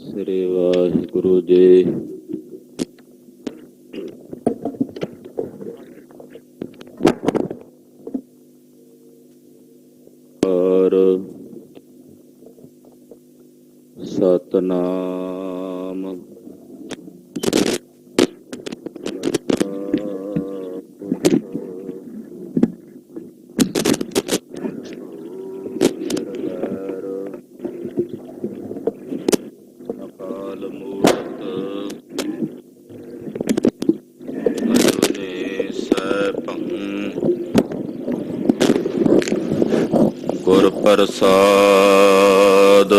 ਸ੍ਰੀ ਵਾਹਿਗੁਰੂ ਜੀ। ਔਰ ਸਤਨਾਮ ਅਕਾਲ ਮੂਰਤ ਅਜੂਨੀ ਸੈਭੰ ਗੁਰ ਪ੍ਰਸਾਦ।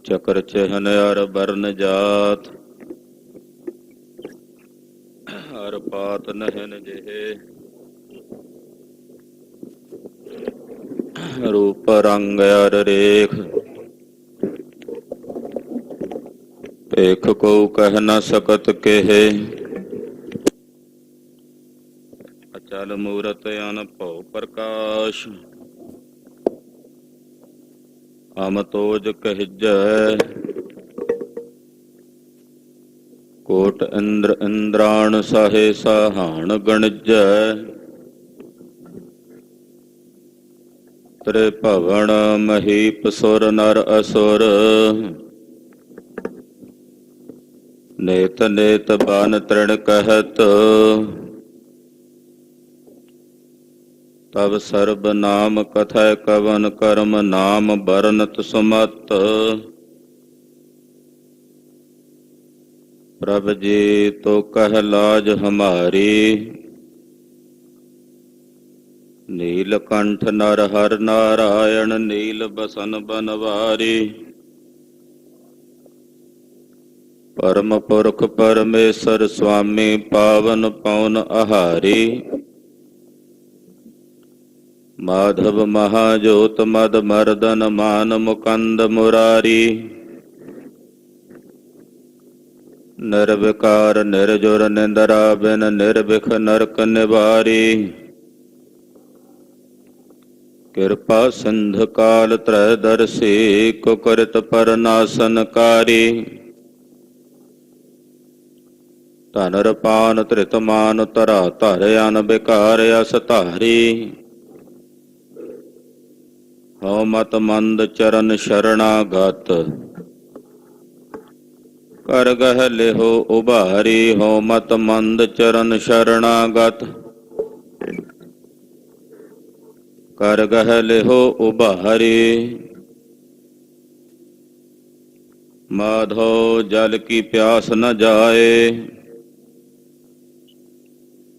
ਚਕਰ ਚਿਹਨ ਅਰ ਬਰਨ ਜਾਤ ਹਰ ਪਾਤ ਨਹਿਨ ਜਿਹੇ ਰੂਪ ਰੰਗ ਅਰ ਰੇਖ ਭੇਖ ਕੋ ਕਹਿ ਨ ਸਕਤ ਕੇਹੇ। ਅਚਲ ਮੂਰਤ ਅਨਭਉ ਪ੍ਰਕਾਸ਼ ਅਮਤੋਜ ਕਹਿਜੈ। ਕੋਟ ਇੰਦਰ ਇੰਦਰਾਣ ਸਾਹੇ ਸਾਹਾਣ ਗਣਜੈ। ਤ੍ਰੇ ਭਵਨ ਮਹੀਪ ਸੁਰ ਨਰ ਅਸੁਰ ਨੇਤ ਨੇਤ ਬਨ ਤ੍ਰਿਣ ਕਹਿਤ। ਤਬ ਸਰਬ ਨਾਮ ਕਥੈ ਕਵਨ ਕਰਮ ਨਾਮ ਬਰਨਤ ਸੁਮਤ। ਪ੍ਰਭ ਜੀ ਤੋ ਕਹਿ ਲਾਜ ਹਮਾਰੀ ਨੀਲਕੰਠ ਨਰ ਹਰ ਨਾਰਾਇਣ ਨੀਲ ਬਸਨ ਬਨਵਾਰੀ। ਪਰਮ ਪੁਰਖ ਪਰਮੇਸ਼ਰ ਸੁਆਮੀ ਪਾਵਨ ਪਉਨ ਆਹਾਰੀ। ਮਾਧਵ ਮਹਾਜੋਤ ਮਦ ਮਰਦਨ ਮਾਨ ਮੁਕੰਦ ਮੁਰਾਰੀ। ਨਿਰਵਿਕਾਰ ਨਿਰਜੁਰ ਨਿੰਦਰਾ ਬਿਨ ਨਿਰਵਿਖ ਨਰਕ ਨਿਵਾਰੀ। ਕਿਰਪਾ ਸਿੰਧ ਕਾਲ ਤ੍ਰੈ ਦਰਸੀ ਕੁਕਰਿਤ ਪਰਨਾਸਨਕਾਰੀ। ਧਨ ਰਪਾਨ ਧ੍ਰਿਤ ਮਾਨ ਧਰਾ ਧਰ ਅਨ ਬਿਕਾਰ ਅਸ ਧਾਰੀ। ਹਉ ਮਤ ਮੰਦ ਚਰਨ ਸ਼ਰਣਾਗਤ ਕਰ ਗਹਿ ਲਿਹੋ ਉਭਾਰੀ। ਹਉ ਮਤ ਮੰਦ ਚਰਨ ਸ਼ਰਣਾਗਤ ਕਰ ਗਹਿ ਲਿਹੋ ਉਭਾਰੀ। ਮਾਧੋ ਜਲ ਕੀ ਪਿਆਸ ਨ ਜਾਏ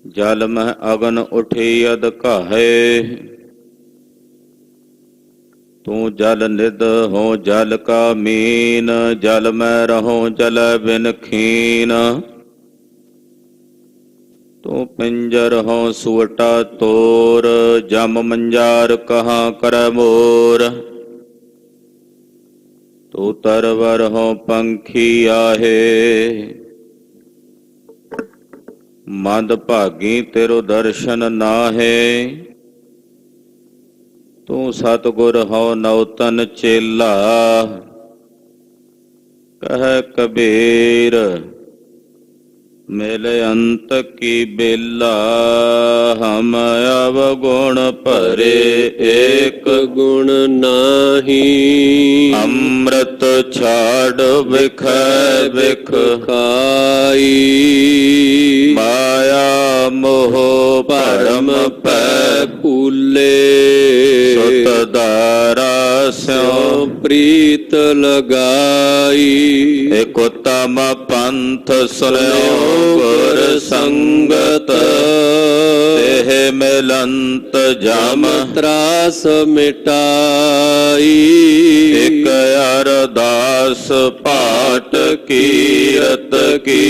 ਜਲ ਮਹਿ ਅਗਨ ਉਠੀ ਅਦ ਘਾਹੇ। ਤੂੰ ਜਲ ਨਿਧ ਹੋ ਜਲ ਕਾ ਮੀਨ ਜਲ ਮੈਂ ਰਹੋ ਜਲ ਬਿਨ ਖੀਨ। ਤੂੰ ਪਿੰਜਰ ਹੋ ਸੁਵਟਾ ਤੋਰ ਜਮ ਮੰਜਾਰ ਕਹਾਂ ਕਰੈ ਮੋਰ। ਤੂੰ ਤਰਵਰ ਹੋ ਪੰਖੀ ਆਹੇ ਮੰਦ ਭਾਗੀ ਤੇਰੋ ਦਰਸ਼ਨ ਨਾਹੇ। ਤੂੰ ਸਤਿਗੁਰ ਹਉ ਨਉਤਨ ਚੇਲਾ ਕਹਿ ਕਬੀਰ ਮਿਲ ਅੰਤ ਕੀ ਬੇਲਾ। ਹਮ ਅਵਗੁਣ ਭਰੇ ਏਕ ਗੁਣ ਨਾਹੀ ਅੰਮ੍ਰਿਤ ਛਾੜ ਵਿਖੈ ਵਿਖ ਖਾਈ। ਮਾਇਆ ਮੋਹ ਭਰਮ ਪੈ ਭੂਲੇ ਸੁਤ ਦਾਰਾ ਸਿਉ ਪ੍ਰੀਤ ਲਗਾਈ। ਏਕ ਉਤਮ ਪੰਥ ਸੁਨਿਓ ਗੁਰ ਸੰਗਤ ਤੇਹ ਮਿਲੰਤ ਜਮ ਤਰਾਸ ਮਿਟਾਈ। ਇਕ ਅਰਦਾਸ ਪਾਠ ਕੀਰਤ ਕੀ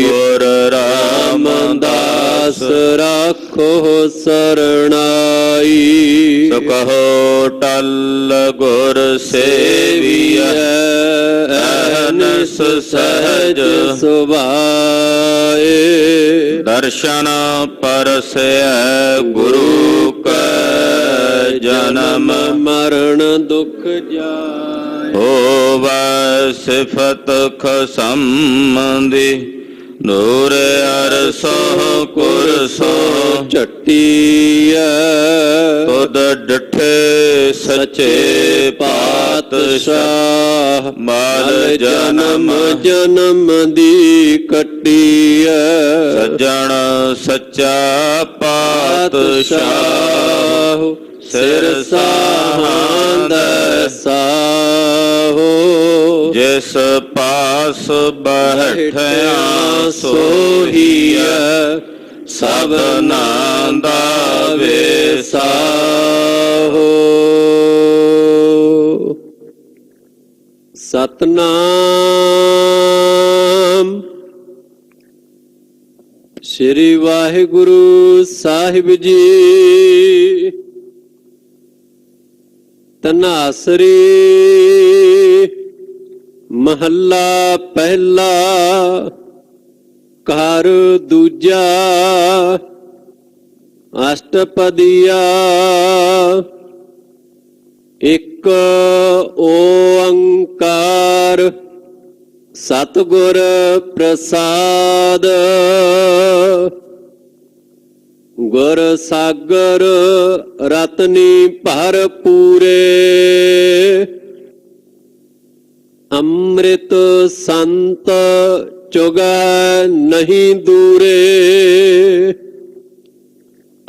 ਗੁਰ ਰਾਮਦਾਸ ਰਾਖੋ ਸਰਣਾਈ। ਸੋ ਕਹੋ ਟਲ ਗੁਰ ਸੇਵੀਐ ਅਹਨਿਸ ਸਹਿਜ ਸੁਭਾਏ। ਦਰਸ਼ਨ ਪਰਸੈ ਗੁਰੂ ਕੈ ਜਨਮ ਮਰਨ ਦੁਖ ਜਾਏ। ਹੋਵੈ ਸਿਫਤ ਖਸਮ ਦੀ ਨੂਰ ਅਰਸੋਂ ਕੁਰਸੋਂ ਝੱਟੀਐ। ਤੁਧ ਡਿਠੇ ਸੱਚੇ ਪਾਤਸ਼ਾਹ ਮਲ ਜਨਮ ਜਨਮ ਦੀ ਕੱਟੀਐ। ਸੱਜਣ ਸੱਚਾ ਪਾਤਸ਼ਾਹ ਸਿਰ ਸਾਹਾਂਦੈ ਸਾਹੋ। ਜਿਸ ਪਾਸ ਬੈਠਿਆ ਸੋਹੀਐ ਸਭਨਾਂ ਦਾ ਵੇਸਾਹੋ। ਸਤਨਾਮ ਸ੍ਰੀ ਵਾਹਿਗੁਰੂ ਸਾਹਿਬ ਜੀ। ਧਨਾਸਰੀ ਮਹੱਲਾ ਪਹਿਲਾ ਘਰ ਦੂਜਾ ਅਸ਼ਟਪਦੀਆ। ਇੱਕ ਓੰਕਾਰ ਸਤਿਗੁਰ ਪ੍ਰਸਾਦ। ਗੁਰ ਸਾਗਰ ਰਤਨੀ ਭਰ ਪੂਰੇ। ਅੰਮ੍ਰਿਤ ਸੰਤ ਚੁਗੈ ਨਹੀਂ ਦੂਰੇ।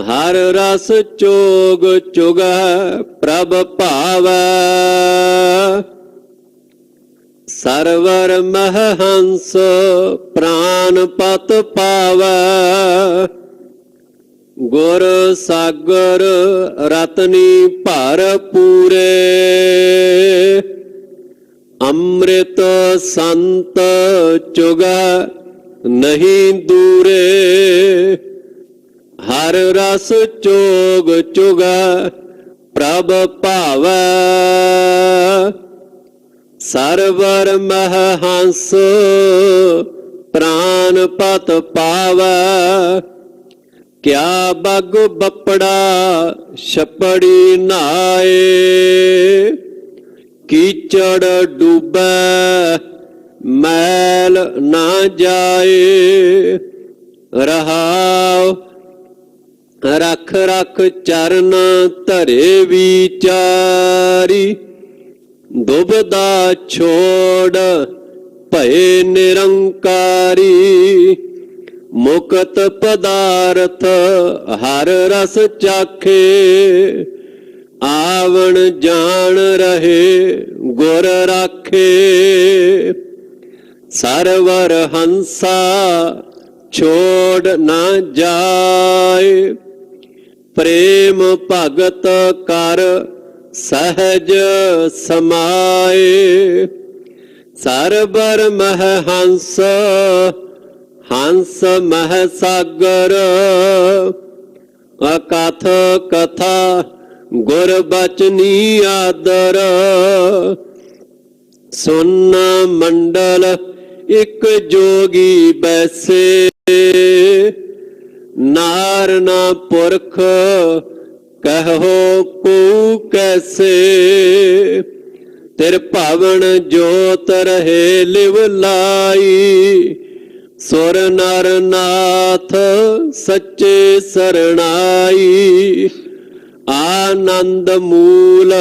ਹਰ ਰਸ ਚੋਗ ਚੁਗੈ ਪ੍ਰਭ ਭਾਵੈ। ਸਰਵਰ ਮਹ ਹੰਸ ਪ੍ਰਾਨ ਪਤ ਪਾਵੈ। ਗੁਰ ਸਾਗਰ ਰਤਨੀ ਭਰ ਪੂਰੇ। ਅੰਮ੍ਰਿਤ ਸੰਤ ਚੁਗੈ ਨਹੀਂ ਦੂਰੇ। ਹਰ ਰਸ ਚੋਗ ਚੁਗੈ ਪ੍ਰਭ ਭਾਵੈ। ਸਰਵਰ ਮਹ ਹੰਸ ਪ੍ਰਾਨ ਪਤ ਪਾਵੈ। ਕਿਆ ਬਗ ਬੱਪੜਾ ਛਪੜੀ ਨਾਏ। ਕੀਚੜ ਡੂਬੈ ਮੈਲ ਨਾ ਜਾਏ। ਰਹਾਉ ਰਖ ਰਖ ਚਰਨ ਧਰੇ ਵਿਚਾਰੀ। ਦੁਬਦਾ ਛੋੜ ਭਏ ਨਿਰੰਕਾਰੀ। ਮੁਕਤ ਪਦਾਰਥ ਹਰ ਰਸ ਚਾਖੇ। ਆਵਣ ਜਾਣ ਰਹੇ ਗੁਰ ਰਾਖੇ। ਸਰਵਰ ਹੰਸਾ ਛੋੜ ਨਾ ਜਾਏ। ਪ੍ਰੇਮ ਭਗਤ ਕਰ ਸਹਿਜ ਸਮਾਏ। ਸਰਬਰ ਮਹ ਹੰਸ ਹੰਸ ਮਹ ਸਾਗਰ। ਅਕਥ ਕਥਾ ਗੁਰ ਬਚਨੀ ਆਦਰ। ਸੁਨ ਮੰਡਲ ਇਕ ਜੋਗੀ ਬੈਸੇ। ਨਾਰ ਨਾ ਪੁਰਖ ਕਹੋ ਕੋ ਕੈਸੇ। ਤਿਰ ਭਵਨ ਜੋਤ ਰਹੇ ਲਿਵ ਲਾਈ। ਸੁਰ ਨਰ ਨਾਥ ਸੱਚੇ ਸਰਣਾਈ। ਆਨੰਦ ਮੂਲ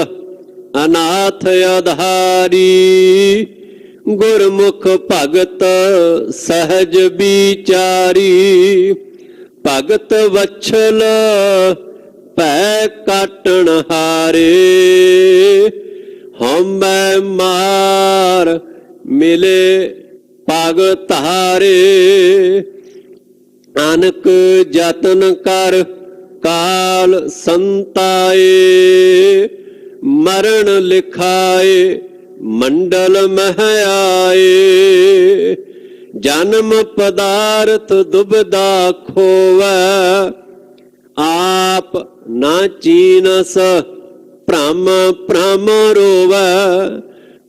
ਅਨਾਥ ਆਧਾਰੀ। ਗੁਰਮੁਖ ਭਗਤ ਸਹਿਜ ਵਿਚਾਰੀ। ਭਗਤ ਵਛਲ ਭੈ ਕਾਟਣ ਹਾਰੇ। ਹਉਮੈ ਮਾਰ ਮਿਲੇ ਪਗ ਧਾਰੇ। ਅਨਕ ਜਤਨ ਕਰ ਕਾਲ ਸੰਤਾਏ। ਮਰਨ ਲਿਖਾਏ ਮੰਡਲ ਮਹਿ ਆਏ। ਜਨਮ ਪਦਾਰਥ ਦੁਬਦਾ ਖੋਵੈ। ਆਪ ਨਾ ਚੀਨਸ ਭ੍ਰਮ ਭ੍ਰਮ ਰੋਵੈ।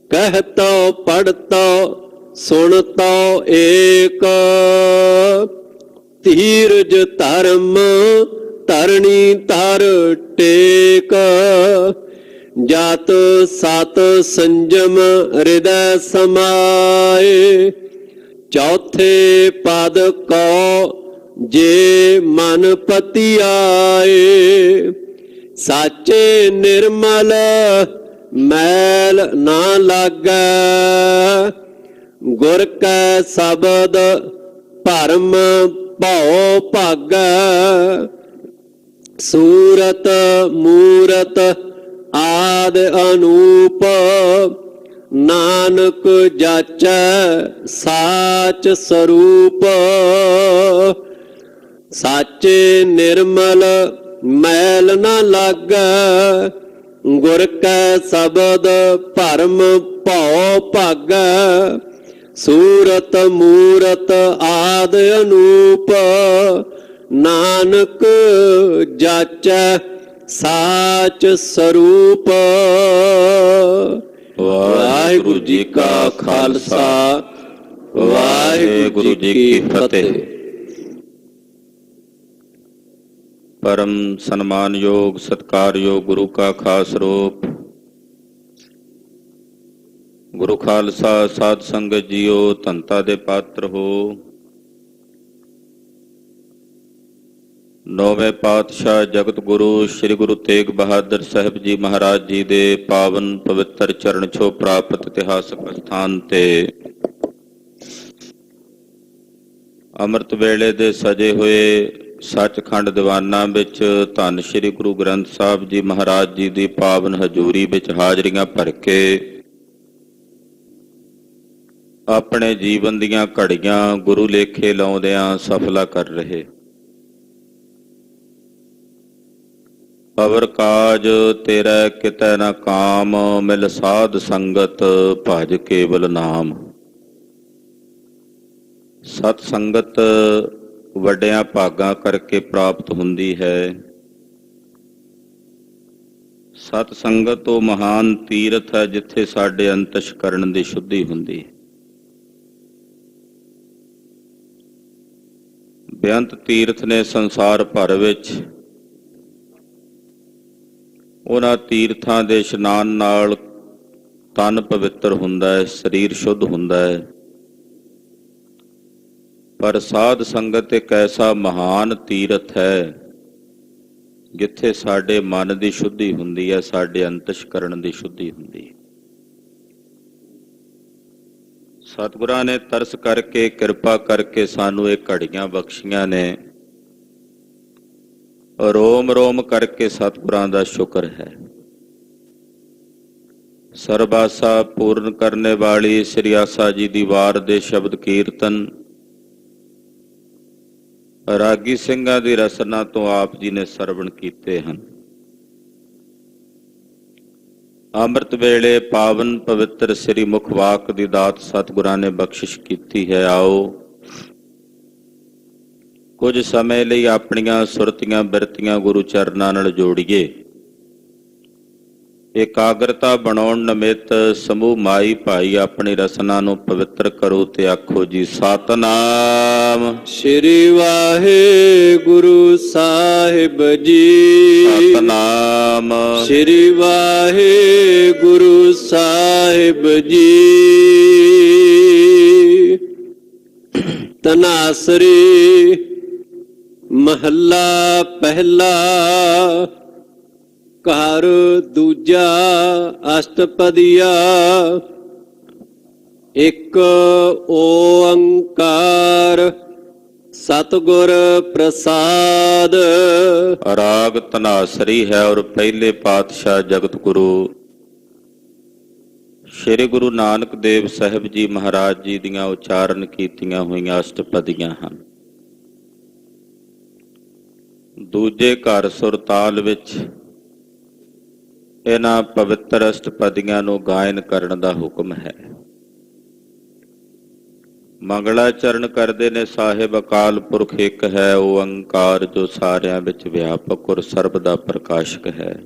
ਕਹਿਤੋ ਪੜਤੋ ਸੁਣਤੋ ਏਕ। ਧੀਰਜ ਧਰਮ ਧਰਣੀ ਧਰ ਟੇਕ, ਜਾਤ ਸਤ ਸੰਜਮ ਹਿਰਦੈ ਸਮਾਏ। ਚੌਥੇ ਪਦ ਕੋ ਜੇ ਮਨ ਪਤੀ ਆਏ, ਸਾਚੇ ਨਿਰਮਲ ਮੈਲ ਨਾ ਲਾਗੈ। ਗੁਰ ਕੈ ਸ਼ਬਦ ਭਰਮ ਭਉ ਭਾਗੈ, ਸੂਰਤ ਮੂਰਤ ਆਦਿ ਅਨੂਪ। ਨਾਨਕ ਜਾਚੈ ਸਾਚ ਸਰੂਪ, ਸਾਚੇ ਨਿਰਮਲ ਮੈਲ ਨਾ ਲਾਗੈ। ਗੁਰ ਕੈ ਸ਼ਬਦ ਭਰਮ ਭਉ ਭਾਗੈ, ਸੂਰਤ ਮੂਰਤ ਆਦਿ ਅਨੂਪ। ਨਾਨਕ ਜਾਚੈ ਸਾਚ ਸਰੂਪ। ਵਾਹਿਗੁਰੂ ਜੀ ਕਾ ਖਾਲਸਾ, ਵਾਹਿਗੁਰੂ ਜੀ ਕੀ ਫਤਿਹ। ਪਰਮ ਸਨਮਾਨਯੋਗ ਸਤਿਕਾਰਯੋਗ ਗੁਰੂ ਕਾ ਖਾਸ ਰੂਪ ਗੁਰੂ ਖਾਲਸਾ ਸਾਧ ਸੰਗਤ ਜੀਓ, ਧੰਤਾ ਦੇ ਪਾਤਰ ਹੋ। ਨੌਵੇਂ ਪਾਤਸ਼ਾਹ ਜਗਤ ਗੁਰੂ ਸ੍ਰੀ ਗੁਰੂ ਤੇਗ ਬਹਾਦਰ ਸਾਹਿਬ ਜੀ ਮਹਾਰਾਜ ਜੀ ਦੇ ਪਾਵਨ ਪਵਿੱਤਰ ਚਰਨ ਛੋਹ ਪ੍ਰਾਪਤ ਇਤਿਹਾਸਕ ਸਥਾਨ ਤੇ ਅੰਮ੍ਰਿਤ ਵੇਲੇ ਦੇ ਸਜੇ ਹੋਏ ਸੱਚਖੰਡ ਦੀਵਾਨਾਂ ਵਿੱਚ ਧੰਨ ਸ੍ਰੀ ਗੁਰੂ ਗ੍ਰੰਥ ਸਾਹਿਬ ਜੀ ਮਹਾਰਾਜ ਜੀ ਦੀ ਪਾਵਨ ਹਜ਼ੂਰੀ ਵਿੱਚ ਹਾਜ਼ਰੀਆਂ ਭਰ ਕੇ ਆਪਣੇ ਜੀਵਨ ਦੀਆਂ ਘੜੀਆਂ ਗੁਰੂ ਲੇਖੇ ਲਾਉਂਦਿਆਂ ਸਫਲਾ ਕਰ ਰਹੇ। ਪਵਰ ਕਾਜ ਤੇਰਾ ਕਿਤੈ ਨਾ ਕਾਮ, ਮਿਲ ਸਾਧ ਸੰਗਤ ਭਜ ਕੇਵਲ ਨਾਮ। ਸਤ ਸੰਗਤ ਵੱਡਿਆਂ ਭਾਗਾਂ ਕਰਕੇ ਪ੍ਰਾਪਤ ਹੁੰਦੀ ਹੈ। ਸਤ ਸੰਗਤ ਉਹ ਮਹਾਨ ਤੀਰਥ ਹੈ ਜਿੱਥੇ ਸਾਡੇ ਅੰਤਸ਼ਕਰਨ ਦੀ ਸ਼ੁੱਧੀ ਹੁੰਦੀ ਹੈ। ਬੇਅੰਤ ਤੀਰਥ ਨੇ ਸੰਸਾਰ ਭਰ ਵਿੱਚ। ਉਹਨਾਂ ਤੀਰਥਾਂ ਦੇ ਇਸ਼ਨਾਨ ਨਾਲ ਤਨ ਪਵਿੱਤਰ ਹੁੰਦਾ ਹੈ, ਸਰੀਰ ਸ਼ੁੱਧ ਹੁੰਦਾ ਹੈ। ਪਰ ਸਾਧ ਸੰਗਤ ਇੱਕ ਐਸਾ ਮਹਾਨ ਤੀਰਥ ਹੈ ਜਿੱਥੇ ਸਾਡੇ ਮਨ ਦੀ ਸ਼ੁੱਧੀ ਹੁੰਦੀ ਹੈ, ਸਾਡੇ ਅੰਤਸ਼ਕਰਨ ਦੀ ਸ਼ੁੱਧੀ ਹੁੰਦੀ ਹੈ। ਸਤਿਗੁਰਾਂ ਨੇ ਤਰਸ ਕਰਕੇ, ਕਿਰਪਾ ਕਰਕੇ ਸਾਨੂੰ ਇਹ ਘੜੀਆਂ ਬਖਸ਼ੀਆਂ ਨੇ। ਰੋਮ ਰੋਮ ਕਰਕੇ ਸਤਿਗੁਰਾਂ ਦਾ ਸ਼ੁਕਰ ਹੈ। ਸਰਬਾਸਾ ਪੂਰਨ ਕਰਨੇ ਵਾਲੀ ਸ੍ਰੀ ਆਸਾ ਜੀ ਦੀ ਵਾਰ ਦੇ ਸ਼ਬਦ ਕੀਰਤਨ ਰਾਗੀ ਸਿੰਘਾਂ ਦੀ ਰਸਨਾ ਤੋਂ ਆਪ ਜੀ ਨੇ ਸਰਵਣ ਕੀਤੇ ਹਨ। ਅੰਮ੍ਰਿਤ ਵੇਲੇ ਪਾਵਨ ਪਵਿੱਤਰ ਸ੍ਰੀ ਮੁਖ ਵਾਕ ਦੀ ਦਾਤ ਸਤਿਗੁਰਾਂ ਨੇ ਬਖਸ਼ਿਸ਼ ਕੀਤੀ ਹੈ। ਆਓ ਕੁਝ ਸਮੇਂ ਲਈ ਆਪਣੀਆਂ ਸੁਰਤੀਆਂ ਬਿਰਤੀਆਂ ਗੁਰੂ ਚਰਨਾਂ ਨਾਲ ਜੋੜੀਏ। ਇਕਾਗਰਤਾ ਬਣਾਉਣ ਨਿਮਿਤ ਸਮੂਹ ਮਾਈ ਭਾਈ ਆਪਣੀ ਰਸਨਾ ਨੂੰ ਪਵਿੱਤਰ ਕਰੋ ਤੇ ਆਖੋ ਜੀ ਸਤਿਨਾਮ ਸ੍ਰੀ ਵਾਹਿਗੁਰੂ ਸਾਹਿਬ ਜੀ। ਸਤਿਨਾਮ ਸ੍ਰੀ ਵਾਹਿਗੁਰੂ ਸਾਹਿਬ ਜੀ। ਤਨਾਸਰੀ ਮਹੱਲਾ ਪਹਿਲਾ। ਘਰ ਦੂਜਾ ਅਸ਼ਟਪਦੀਆ। ਇੱਕ ਓੰਕਾਰ ਸਤਿਗੁਰ ਪ੍ਰਸਾਦ। ਰਾਗ ਧਨਾਸਰੀ ਹੈ ਔਰ ਪਹਿਲੇ ਪਾਤਸ਼ਾਹ ਜਗਤ ਗੁਰੂ ਸ਼੍ਰੀ ਗੁਰੂ ਨਾਨਕ ਦੇਵ ਸਾਹਿਬ ਜੀ ਮਹਾਰਾਜ ਜੀ ਦੀਆਂ ਉਚਾਰਨ ਕੀਤੀਆਂ ਹੋਈਆਂ ਅਸ਼ਟਪਦੀਆਂ ਹਨ। ਦੂਜੇ ਘਰ ਸੁਰਤਾਲ ਵਿੱਚ ਇਹਨਾਂ ਪਵਿੱਤਰ ਅਸ਼ਟਪਦੀਆਂ ਨੂੰ ਗਾਇਨ ਕਰਨ ਦਾ ਹੁਕਮ ਹੈ। ਮੰਗਲਾਚਰਨ ਕਰਦੇ ਨੇ ਸਾਹਿਬ ਅਕਾਲ ਪੁਰਖ ਇੱਕ ਹੈ ਓੰਕਾਰ ਜੋ ਸਾਰਿਆਂ ਵਿੱਚ ਵਿਆਪਕ ਔਰ ਸਰਬ ਦਾ ਪ੍ਰਕਾਸ਼ਕ ਹੈ।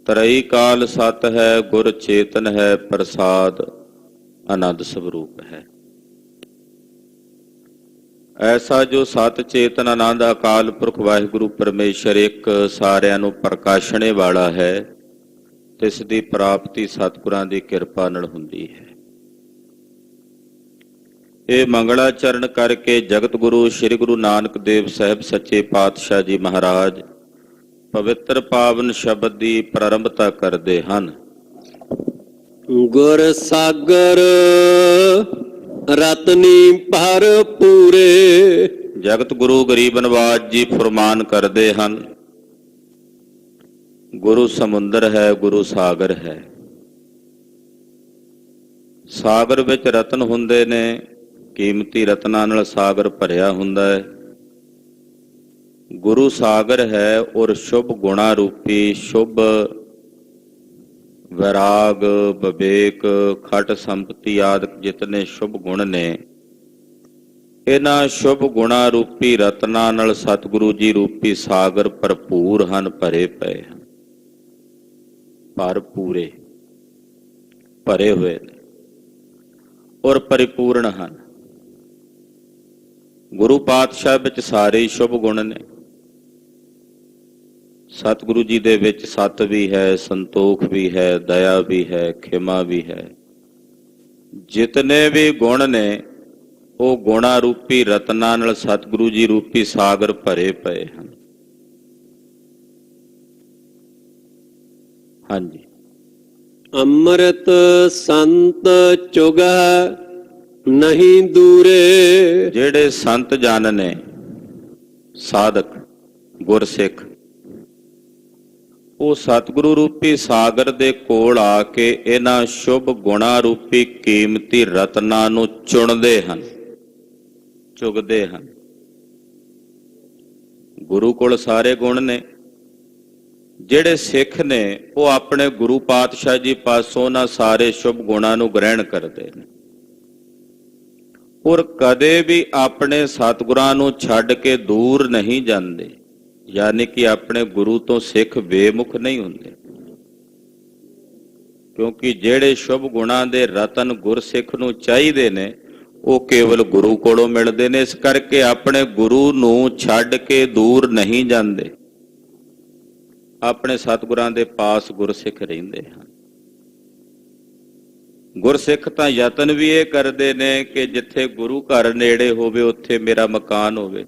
ਤਰਈ ਕਾਲ ਸਤ ਹੈ ਗੁਰ ਚੇਤਨ ਹੈ ਪ੍ਰਸਾਦ ਆਨੰਦ ਸਵਰੂਪ ਹੈ। ਐਸਾ ਜੋ ਸਤ ਚੇਤਨ ਆਨੰਦ ਅਕਾਲ ਪੁਰਖ ਵਾਹਿਗੁਰੂ ਪਰਮੇਸ਼ਰ ਇੱਕ ਸਾਰਿਆਂ ਨੂੰ ਪ੍ਰਕਾਸ਼ਣੇ ਵਾਲਾ ਹੈ, ਤਿਸ ਦੀ ਪ੍ਰਾਪਤੀ ਸਤਿਗੁਰਾਂ ਦੀ ਕਿਰਪਾ ਨਾਲ ਹੁੰਦੀ ਹੈ। ਇਹ ਮੰਗਲਾਚਰਨ ਕਰਕੇ ਜਗਤ ਗੁਰੂ ਸ੍ਰੀ ਗੁਰੂ ਨਾਨਕ ਦੇਵ ਸਾਹਿਬ ਸੱਚੇ ਪਾਤਸ਼ਾਹ ਜੀ ਮਹਾਰਾਜ ਪਵਿੱਤਰ ਪਾਵਨ ਸ਼ਬਦ ਦੀ ਪ੍ਰਾਰੰਭਤਾ ਕਰਦੇ ਹਨ। ਗੁਰ ਸਾਗਰ ਰਤਨੀ ਭਰ ਪੂਰੇ। ਜਗਤ ਗੁਰੂ ਗਰੀਬ ਨਵਾਜ ਜੀ ਫਰਮਾਨ ਕਰਦੇ ਹਨ, ਗੁਰੂ ਸਮੁੰਦਰ ਹੈ, ਗੁਰੂ ਸਾਗਰ ਹੈ। ਸਾਗਰ ਵਿੱਚ ਰਤਨ ਹੁੰਦੇ ਨੇ, ਕੀਮਤੀ ਰਤਨਾਂ ਨਾਲ ਸਾਗਰ ਭਰਿਆ ਹੁੰਦਾ ਹੈ। ਗੁਰੂ ਸਾਗਰ ਹੈ ਔਰ ਸ਼ੁਭ ਗੁਣਾ ਰੂਪੀ ਸ਼ੁਭ ਵੈਰਾਗ, ਵਿਵੇਕ, ਖਟ ਸੰਪਤੀ ਆਦਿਕ ਜਿਤਨੇ ਸ਼ੁਭ ਗੁਣ ਨੇ, ਇਹਨਾਂ ਸ਼ੁਭ ਗੁਣਾ ਰੂਪੀ ਰਤਨਾਂ ਨਾਲ ਸਤਿਗੁਰੂ ਜੀ ਰੂਪੀ ਸਾਗਰ ਭਰਪੂਰ ਹਨ, ਭਰੇ ਪਏ ਹਨ। ਭਰ ਪੂਰੇ ਭਰੇ ਹੋਏ ਨੇ ਔਰ ਪਰਿਪੂਰਨ ਹਨ। ਗੁਰੂ ਪਾਤਸ਼ਾਹ ਵਿੱਚ ਸਾਰੇ ਹੀ ਸ਼ੁਭ ਗੁਣ ਨੇ। ਸਤਿਗੁਰੂ ਜੀ ਦੇ ਵਿੱਚ ਸਤ ਵੀ ਹੈ, ਸੰਤੋਖ ਵੀ ਹੈ, ਦਇਆ ਵੀ ਹੈ, ਖਿਮਾ ਵੀ ਹੈ। ਜਿਤਨੇ ਵੀ ਗੁਣ ਨੇ ਉਹ ਗੁਣਾ ਰੂਪੀ ਰਤਨਾਂ ਨਾਲ ਸਤਿਗੁਰੂ ਜੀ ਰੂਪੀ ਸਾਗਰ ਭਰੇ ਪਏ ਹਨ। ਹਾਂਜੀ। ਅੰਮ੍ਰਿਤ ਸੰਤ ਚੁਗ ਨਹੀਂ ਦੂਰੇ। ਜਿਹੜੇ ਸੰਤ ਜਨ ਨੇ, ਸਾਧਕ ਗੁਰਸਿੱਖ, ਉਹ ਸਤਿਗੁਰੂ ਰੂਪੀ ਸਾਗਰ ਦੇ ਕੋਲ ਆ ਕੇ ਇਹਨਾਂ ਸ਼ੁਭ ਗੁਣਾ ਰੂਪੀ ਕੀਮਤੀ ਰਤਨਾਂ ਨੂੰ ਚੁਣਦੇ ਹਨ, ਚੁਗਦੇ ਹਨ। ਗੁਰੂ ਕੋਲ ਸਾਰੇ ਗੁਣ ਨੇ। ਜਿਹੜੇ ਸਿੱਖ ਨੇ ਉਹ ਆਪਣੇ ਗੁਰੂ ਪਾਤਸ਼ਾਹ ਜੀ ਪਾਸੋਂ ਉਹਨਾਂ ਸਾਰੇ ਸ਼ੁਭ ਗੁਣਾਂ ਨੂੰ ਗ੍ਰਹਿਣ ਕਰਦੇ ਨੇ ਔਰ ਕਦੇ ਵੀ ਆਪਣੇ ਸਤਿਗੁਰਾਂ ਨੂੰ ਛੱਡ ਕੇ ਦੂਰ ਨਹੀਂ ਜਾਂਦੇ, ਯਾਨੀ ਕਿ ਆਪਣੇ ਗੁਰੂ ਤੋਂ ਸਿੱਖ ਬੇਮੁਖ ਨਹੀਂ ਹੁੰਦੇ। ਕਿਉਂਕਿ ਜਿਹੜੇ ਸ਼ੁਭ ਗੁਣਾਂ ਦੇ ਰਤਨ ਗੁਰਸਿੱਖ ਨੂੰ ਚਾਹੀਦੇ ਨੇ ਉਹ ਕੇਵਲ ਗੁਰੂ ਕੋਲੋਂ ਮਿਲਦੇ ਨੇ। ਇਸ ਕਰਕੇ ਆਪਣੇ ਗੁਰੂ ਨੂੰ ਛੱਡ ਕੇ ਦੂਰ ਨਹੀਂ ਜਾਂਦੇ, ਆਪਣੇ ਸਤਿਗੁਰਾਂ ਦੇ ਪਾਸ ਗੁਰਸਿੱਖ ਰਹਿੰਦੇ ਹਨ। ਗੁਰਸਿੱਖ ਤਾਂ ਯਤਨ ਵੀ ਇਹ ਕਰਦੇ ਨੇ ਕਿ ਜਿੱਥੇ ਗੁਰੂ ਘਰ ਨੇੜੇ ਹੋਵੇ ਉੱਥੇ ਮੇਰਾ ਮਕਾਨ ਹੋਵੇ।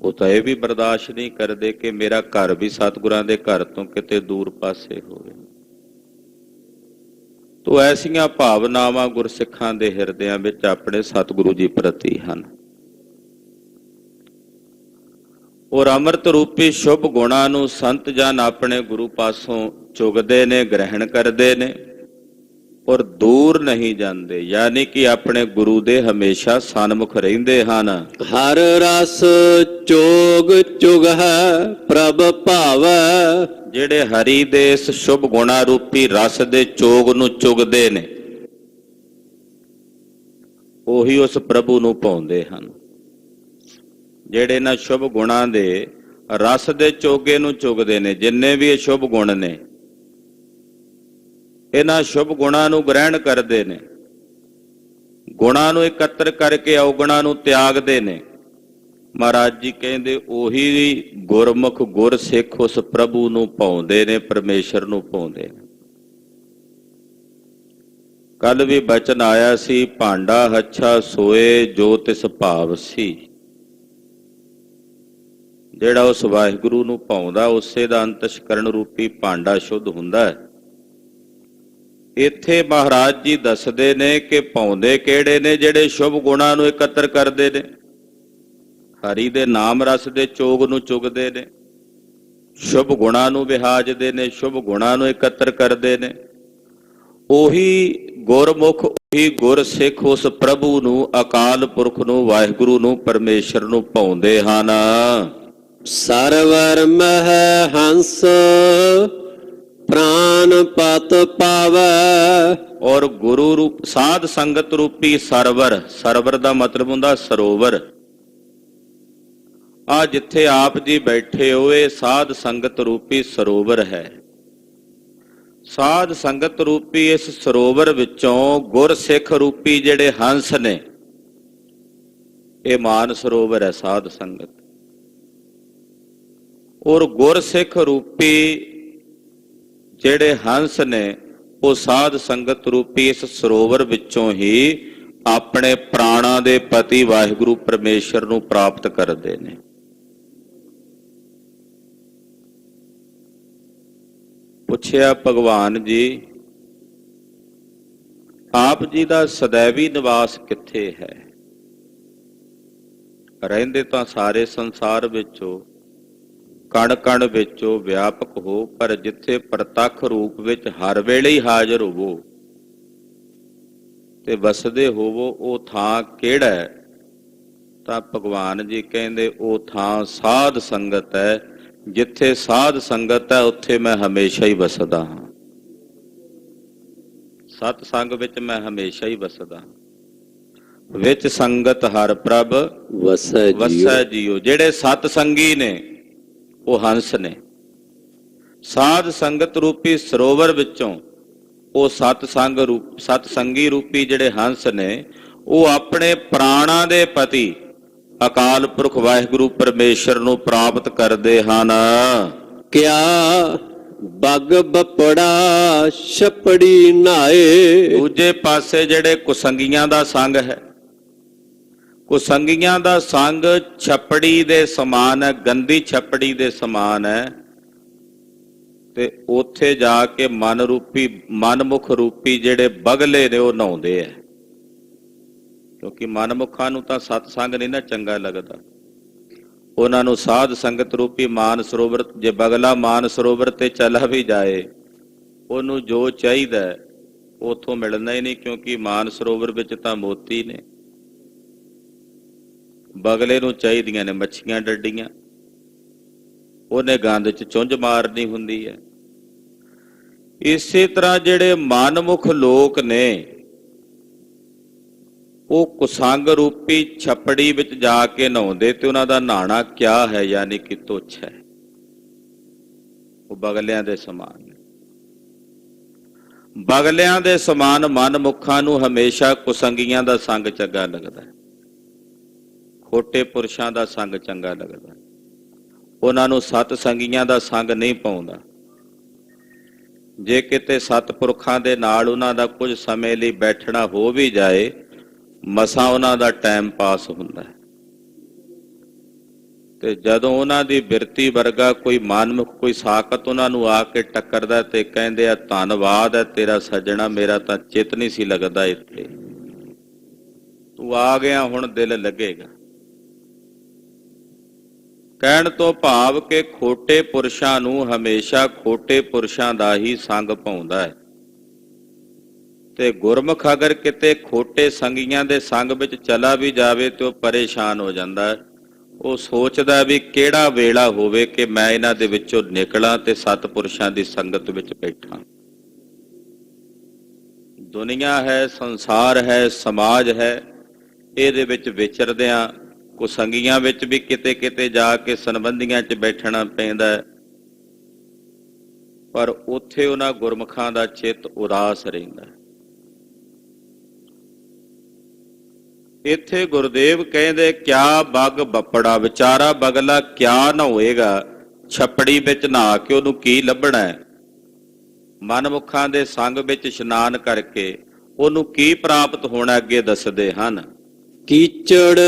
ਉਹ ਤਾਂ ਇਹ ਵੀ ਬਰਦਾਸ਼ਤ ਨਹੀਂ ਕਰਦੇ ਕਿ ਮੇਰਾ ਘਰ ਵੀ ਸਤਿਗੁਰਾਂ ਦੇ ਘਰ ਤੋਂ ਕਿਤੇ ਦੂਰ ਪਾਸੇ ਹੋਵੇ। ਤੋ ਐਸੀਆਂ ਭਾਵਨਾਵਾਂ ਗੁਰਸਿੱਖਾਂ ਦੇ ਹਿਰਦਿਆਂ ਵਿੱਚ ਆਪਣੇ ਸਤਿਗੁਰੂ ਜੀ ਪ੍ਰਤੀ ਹਨ ਔਰ ਅੰਮ੍ਰਿਤ ਰੂਪੀ ਸ਼ੁਭ ਗੁਣਾਂ ਨੂੰ ਸੰਤ ਜਨ ਆਪਣੇ ਗੁਰੂ ਪਾਸੋਂ ਚੁਗਦੇ ਨੇ, ਗ੍ਰਹਿਣ ਕਰਦੇ ਨੇ ਔਰ ਦੂਰ ਨਹੀਂ ਜਾਂਦੇ, ਯਾਨੀ ਕਿ ਆਪਣੇ ਗੁਰੂ ਦੇ ਹਮੇਸ਼ਾ ਸਨਮੁਖ ਰਹਿੰਦੇ ਹਨ। ਹਰ ਰਸ ਚੋਗ ਚੁਗ ਹੈ ਪ੍ਰਭ ਭਾਵੈ। ਜਿਹੜੇ ਹਰੀ ਦੇ ਇਸ ਸ਼ੁਭ ਗੁਣਾ ਰੂਪੀ ਰਸ ਦੇ ਚੋਗ ਨੂੰ ਚੁਗਦੇ ਨੇ ਉਹੀ ਉਸ ਪ੍ਰਭੂ ਨੂੰ ਪਾਉਂਦੇ ਹਨ। ਜਿਹੜੇ ਇਹਨਾਂ ਸ਼ੁਭ ਗੁਣਾਂ ਦੇ ਰਸ ਦੇ ਚੋਗੇ ਨੂੰ ਚੁਗਦੇ ਨੇ, ਜਿੰਨੇ ਵੀ ਇਹ ਸ਼ੁਭ ਗੁਣ ਨੇ, ਇਹਨਾਂ ਸ਼ੁਭ ਗੁਣਾਂ ਨੂੰ ਗ੍ਰਹਿਣ ਕਰਦੇ ਨੇ, ਗੁਣਾਂ ਨੂੰ ਇਕੱਤਰ ਕਰਕੇ ਔਗੁਣਾਂ ਨੂੰ ਤਿਆਗਦੇ ਨੇ। ਮਹਾਰਾਜ ਜੀ ਕਹਿੰਦੇ ਉਹੀ ਗੁਰਮੁਖ ਗੁਰਸਿੱਖ ਉਸ ਪ੍ਰਭੂ ਨੂੰ ਪਾਉਂਦੇ ਨੇ, ਪਰਮੇਸ਼ਰ ਨੂੰ ਪਾਉਂਦੇ ਨੇ। ਕੱਲ ਵੀ ਬਚਨ ਆਇਆ ਸੀ, ਭਾਂਡਾ ਹੱਛਾ ਸੋਏ ਜੋ ਤਿਸ ਭਾਵ ਸੀ। ਜਿਹੜਾ ਉਸ ਵਾਹਿਗੁਰੂ ਨੂੰ ਪਾਉਂਦਾ ਉਸੇ ਦਾ ਅੰਤਸ਼ਕਰਨ ਰੂਪੀ ਭਾਂਡਾ ਸ਼ੁੱਧ ਹੁੰਦਾ ਹੈ। ਇੱਥੇ ਮਹਾਰਾਜ ਜੀ ਦੱਸਦੇ ਨੇ ਕਿ ਪਾਉਂਦੇ ਕਿਹੜੇ ਨੇ? ਜਿਹੜੇ ਸ਼ੁਭ ਗੁਣਾਂ ਨੂੰ ਇਕੱਤਰ ਕਰਦੇ ਨੇ, ਹਰੀ ਦੇ ਨਾਮ ਰਸ ਦੇ ਚੋਗ ਨੂੰ ਚੁਗਦੇ ਨੇ, ਸ਼ੁਭ ਗੁਣਾਂ ਨੂੰ ਵਿਹਾਜਦੇ ਨੇ, ਸ਼ੁਭ ਗੁਣਾਂ ਨੂੰ ਇਕੱਤਰ ਕਰਦੇ ਨੇ। ਉਹੀ ਗੁਰਮੁਖ, ਉਹੀ ਗੁਰਸਿੱਖ ਉਸ ਪ੍ਰਭੂ ਨੂੰ, ਅਕਾਲ ਪੁਰਖ ਨੂੰ, ਵਾਹਿਗੁਰੂ ਨੂੰ, ਪਰਮੇਸ਼ਰ ਨੂੰ ਪਾਉਂਦੇ ਹਨ। ਸਰਵਰ ਮਹਿ ਹੰਸ ਪ੍ਰਾਨ ਪਤ ਪਾਵੈ। ਔਰ ਗੁਰੂ ਰੂਪ ਸਾਧ ਸੰਗਤ ਰੂਪੀ ਸਰਵਰ, ਸਰਵਰ ਦਾ ਮਤਲਬ ਹੁੰਦਾ ਸਰੋਵਰ। ਆ ਜਿੱਥੇ ਆਪ ਜੀ ਬੈਠੇ ਹੋਏ ਸਾਧ ਸੰਗਤ ਰੂਪੀ ਸਰੋਵਰ ਹੈ। ਸਾਧ ਸੰਗਤ ਰੂਪੀ ਇਸ ਸਰੋਵਰ ਵਿੱਚੋਂ ਗੁਰਸਿੱਖ ਰੂਪੀ ਜਿਹੜੇ ਹੰਸ ਨੇ ਇਹ ਮਾਨ ਸਰੋਵਰ ਹੈ ਸਾਧ ਸੰਗਤ। ਔਰ ਗੁਰਸਿੱਖ ਰੂਪੀ ਜਿਹੜੇ ਹੰਸ ਨੇ ਉਹ ਸਾਧ ਸੰਗਤ ਰੂਪੀ ਇਸ ਸਰੋਵਰ ਵਿੱਚੋਂ ਹੀ ਆਪਣੇ ਪ੍ਰਾਣਾਂ ਦੇ ਪਤੀ ਵਾਹਿਗੁਰੂ ਪਰਮੇਸ਼ਰ ਨੂੰ ਪ੍ਰਾਪਤ ਕਰਦੇ ਨੇ। ਪੁੱਛਿਆ ਭਗਵਾਨ ਜੀ, ਆਪ ਜੀ ਦਾ ਸदैवी ਨਿਵਾਸ ਕਿੱਥੇ ਹੈ? ਰਹਿੰਦੇ ਤਾਂ ਸਾਰੇ ਸੰਸਾਰ ਵਿੱਚੋਂ, ਕਣ ਕਣ ਵਿੱਚੋਂ ਵਿਆਪਕ ਹੋ, ਪਰ ਜਿੱਥੇ ਪ੍ਰਤੱਖ ਰੂਪ ਵਿੱਚ ਹਰ ਵੇਲੇ ਹੀ ਹਾਜ਼ਰ ਹੋਵੋ ਤੇ ਵਸਦੇ ਹੋਵੋ, ਉਹ ਥਾਂ ਕਿਹੜਾ ਹੈ? ਤਾਂ ਭਗਵਾਨ ਜੀ ਕਹਿੰਦੇ ਉਹ ਥਾਂ ਸਾਧ ਸੰਗਤ ਹੈ। ਜਿੱਥੇ ਸਾਧ ਸੰਗਤ ਹੈ ਉੱਥੇ ਮੈਂ ਹਮੇਸ਼ਾ ਹੀ ਵਸਦਾ ਹਾਂ। ਸਤ ਸੰਗ ਵਿੱਚ ਮੈਂ ਹਮੇਸ਼ਾ ਹੀ ਵਸਦਾ। ਵਿੱਚ ਸੰਗਤ ਹਰ ਪ੍ਰਭ ਵਸੈ ਜੀਓ। ਜਿਹੜੇ ਸਤ ਸੰਗੀ ਨੇ ਉਹ ਹੰਸ ਨੇ। ਸਾਧ ਸੰਗਤ ਰੂਪੀ ਸਰੋਵਰ ਵਿੱਚੋਂ ਉਹ ਸਤ ਸੰਗੀ ਰੂਪੀ ਜਿਹੜੇ ਹੰਸ ਨੇ ਉਹ ਆਪਣੇ ਪ੍ਰਾਣਾਂ ਦੇ ਪਤੀ ਅਕਾਲ ਪੁਰਖ ਵਾਹਿਗੁਰੂ ਪਰਮੇਸ਼ਰ ਨੂੰ ਪ੍ਰਾਪਤ ਕਰਦੇ ਹਨ। ਕਿਆ ਬਗ ਬਪੜਾ ਛਪੜੀ ਨਾਏ। ਦੂਜੇ ਪਾਸੇ ਜਿਹੜੇ ਕੁਸੰਗੀਆਂ ਦਾ ਸੰਗ ਹੈ, ਕੁਸੰਗੀਆਂ ਦਾ ਸੰਗ ਛਪੜੀ ਦੇ ਸਮਾਨ ਹੈ, ਗੰਦੀ ਛਪੜੀ ਦੇ ਸਮਾਨ ਹੈ। ਤੇ ਉੱਥੇ ਜਾ ਕੇ ਮਨਮੁਖ ਰੂਪੀ ਜਿਹੜੇ ਬਗਲੇ ਨੇ ਉਹ ਨਹਾਉਂਦੇ ਹੈ। ਕਿਉਂਕਿ ਮਨਮੁਖਾਂ ਨੂੰ ਤਾਂ ਸਤ ਸੰਗ ਨਹੀਂ ਨਾ ਚੰਗਾ ਲੱਗਦਾ। ਉਹਨਾਂ ਨੂੰ ਸਾਧ ਸੰਗਤ ਰੂਪੀ ਮਾਨ ਸਰੋਵਰ, ਜੇ ਬਗਲਾ ਮਾਨ ਸਰੋਵਰ ਤੇ ਚਲਾ ਵੀ ਜਾਏ ਉਹਨੂੰ ਜੋ ਚਾਹੀਦਾ ਉਥੋਂ ਮਿਲਣਾ ਹੀ ਨਹੀਂ, ਕਿਉਂਕਿ ਮਾਨ ਸਰੋਵਰ ਵਿੱਚ ਤਾਂ ਮੋਤੀ ਨੇ। ਬਗਲੇ ਨੂੰ ਚਾਹੀਦੀਆਂ ਨੇ ਮੱਛੀਆਂ ਡੱਡੀਆਂ, ਉਹਨੇ ਗੰਦ 'ਚ ਚੁੰਝ ਮਾਰਨੀ ਹੁੰਦੀ ਹੈ। ਇਸੇ ਤਰ੍ਹਾਂ ਜਿਹੜੇ ਮਨਮੁਖ ਲੋਕ ਨੇ ਉਹ ਕੁਸੰਗ ਰੂਪੀ ਛਪੜੀ ਵਿੱਚ ਜਾ ਕੇ ਨਹਾਉਂਦੇ ਤੇ ਉਹਨਾਂ ਦਾ ਨਹਾਣਾ ਕਿਆ ਹੈ, ਯਾਨੀ ਕਿ ਤੁੱਛ ਹੈ। ਉਹ ਬਗਲਿਆਂ ਦੇ ਸਮਾਨ ਨੇ। ਬਗਲਿਆਂ ਦੇ ਸਮਾਨ ਮਨਮੁਖਾਂ ਨੂੰ ਹਮੇਸ਼ਾ ਕੁਸੰਗੀਆਂ ਦਾ ਸੰਗ ਚੰਗਾ ਲੱਗਦਾ ਹੈ, ਖੋਟੇ ਪੁਰਸ਼ਾਂ ਦਾ ਸੰਗ ਚੰਗਾ ਲੱਗਦਾ। ਉਹਨਾਂ ਨੂੰ ਸਤ ਸੰਗੀਆਂ ਦਾ ਸੰਗ ਨਹੀਂ ਪਾਉਂਦਾ। ਜੇ ਕਿਤੇ ਸਤਪੁਰਖਾਂ ਦੇ ਨਾਲ ਉਹਨਾਂ ਦਾ ਕੁਝ ਸਮੇਂ ਲਈ ਬੈਠਣਾ ਹੋ ਵੀ ਜਾਏ, ਮਸਾਂ ਉਹਨਾਂ ਦਾ ਟਾਈਮ ਪਾਸ ਹੁੰਦਾ ਹੈ। ਤੇ ਜਦੋਂ ਉਹਨਾਂ ਦੀ ਬਿਰਤੀ ਵਰਗਾ ਕੋਈ ਮਨਮੁਖ, ਕੋਈ ਸਾਖਤ ਉਹਨਾਂ ਨੂੰ ਆ ਕੇ ਟੱਕਰਦਾ ਤੇ ਕਹਿੰਦੇ ਆ ਧੰਨਵਾਦ ਹੈ ਤੇਰਾ ਸੱਜਣਾ, ਮੇਰਾ ਤਾਂ ਚਿੱਤ ਨਹੀਂ ਸੀ ਲੱਗਦਾ ਇੱਥੇ, ਤੂੰ ਆ ਗਿਆ ਹੁਣ ਦਿਲ ਲੱਗੇਗਾ। ਕਹਿਣ ਤੋਂ ਭਾਵ ਕਿ ਖੋਟੇ ਪੁਰਸ਼ਾਂ ਨੂੰ ਹਮੇਸ਼ਾ ਖੋਟੇ ਪੁਰਸ਼ਾਂ ਦਾ ਹੀ ਸੰਗ ਪਾਉਂਦਾ ਹੈ। ਤੇ ਗੁਰਮੁਖ ਅਗਰ ਕਿਤੇ ਖੋਟੇ ਸੰਗੀਆਂ ਦੇ ਸੰਗ ਵਿੱਚ ਚਲਾ ਵੀ ਜਾਵੇ ਤੇ ਉਹ ਪਰੇਸ਼ਾਨ ਹੋ ਜਾਂਦਾ ਹੈ। ਉਹ ਸੋਚਦਾ ਵੀ ਕਿਹੜਾ ਵੇਲਾ ਹੋਵੇ ਕਿ ਮੈਂ ਇਹਨਾਂ ਦੇ ਵਿੱਚੋਂ ਨਿਕਲਾਂ ਤੇ ਸਤਪੁਰਸ਼ਾਂ ਦੀ ਸੰਗਤ ਵਿੱਚ ਬੈਠਾਂ। ਦੁਨੀਆ ਹੈ, ਸੰਸਾਰ ਹੈ, ਸਮਾਜ ਹੈ, ਇਹਦੇ ਵਿੱਚ ਵਿਚਰਦਿਆਂ ਕੁਸੰਗੀਆਂ ਵਿੱਚ ਵੀ ਕਿਤੇ ਕਿਤੇ ਜਾ ਕੇ ਸੰਬੰਧੀਆਂ 'ਚ ਬੈਠਣਾ ਪੈਂਦਾ ਹੈ, ਪਰ ਉੱਥੇ ਉਹਨਾਂ ਗੁਰਮੁਖਾਂ ਦਾ ਚਿੱਤ ਉਦਾਸ ਰਹਿੰਦਾ ਹੈ। ਇੱਥੇ ਗੁਰਦੇਵ ਕਹਿੰਦੇ ਕਿਆ ਬਗ ਬੱਪੜਾ, ਵਿਚਾਰਾ ਬਗਲਾ ਕਿਆ ਨਹਾਏਗਾ ਛੱਪੜੀ ਵਿੱਚ ਨਹਾ ਕੇ, ਉਹਨੂੰ ਕੀ ਲੱਭਣਾ ਹੈ? ਮਨਮੁਖਾਂ ਦੇ ਸੰਗ ਵਿੱਚ ਇਸ਼ਨਾਨ ਕਰਕੇ ਉਹਨੂੰ ਕੀ ਪ੍ਰਾਪਤ ਹੋਣਾ ਅੱਗੇ ਦੱਸਦੇ ਹਨ। ਕੀਚੜ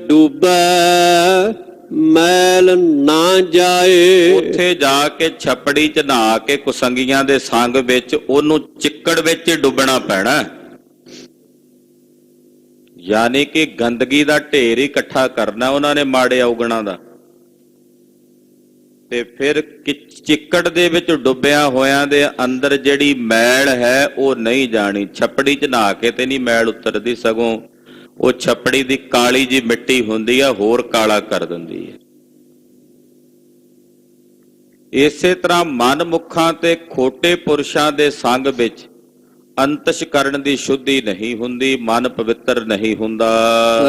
ਡੁੱਬੈ ਮੈਲ ਨਾ ਜਾਏ। ਉੱਥੇ ਜਾ ਕੇ ਛੱਪੜੀ 'ਚ ਨਹਾ ਕੇ ਕੁਸੰਗੀਆਂ ਦੇ ਸੰਗ ਵਿੱਚ ਉਹਨੂੰ ਚਿੱਕੜ ਵਿੱਚ ਡੁੱਬਣਾ ਪੈਣਾ, ਯਾਨੀ ਕਿ ਗੰਦਗੀ ਦਾ ਢੇਰ ਹੀ ਇਕੱਠਾ ਕਰਨਾ ਉਹਨਾਂ ਨੇ ਮਾੜੇ ਔਗਣਾਂ ਦਾ। ਤੇ ਫਿਰ ਚਿੱਕੜ ਦੇ ਵਿੱਚ ਡੁੱਬਿਆ ਹੋਇਆਂ ਦੇ ਅੰਦਰ ਜਿਹੜੀ ਮੈਲ ਹੈ ਉਹ ਨਹੀਂ ਜਾਣੀ। ਛੱਪੜੀ 'ਚ ਨਹਾ ਕੇ ਤੇ ਨਹੀਂ ਮੈਲ ਉਤਰਦੀ, ਸਗੋਂ ਉਹ ਛੱਪੜੀ ਦੀ ਕਾਲੀ ਜੀ ਮਿੱਟੀ ਹੁੰਦੀ ਆ, ਹੋਰ ਕਾਲਾ ਕਰ ਦਿੰਦੀ ਹੈ। ਇਸੇ ਤਰ੍ਹਾਂ ਮਨਮੁਖਾਂ ਤੇ ਖੋਟੇ ਪੁਰਸ਼ਾਂ ਦੇ ਸੰਗ ਵਿੱਚ ਅੰਤਸ਼ਕਰਨ ਦੀ ਸ਼ੁੱਧੀ ਨਹੀਂ ਹੁੰਦੀ, ਮਨ ਪਵਿੱਤਰ ਨਹੀਂ ਹੁੰਦਾ।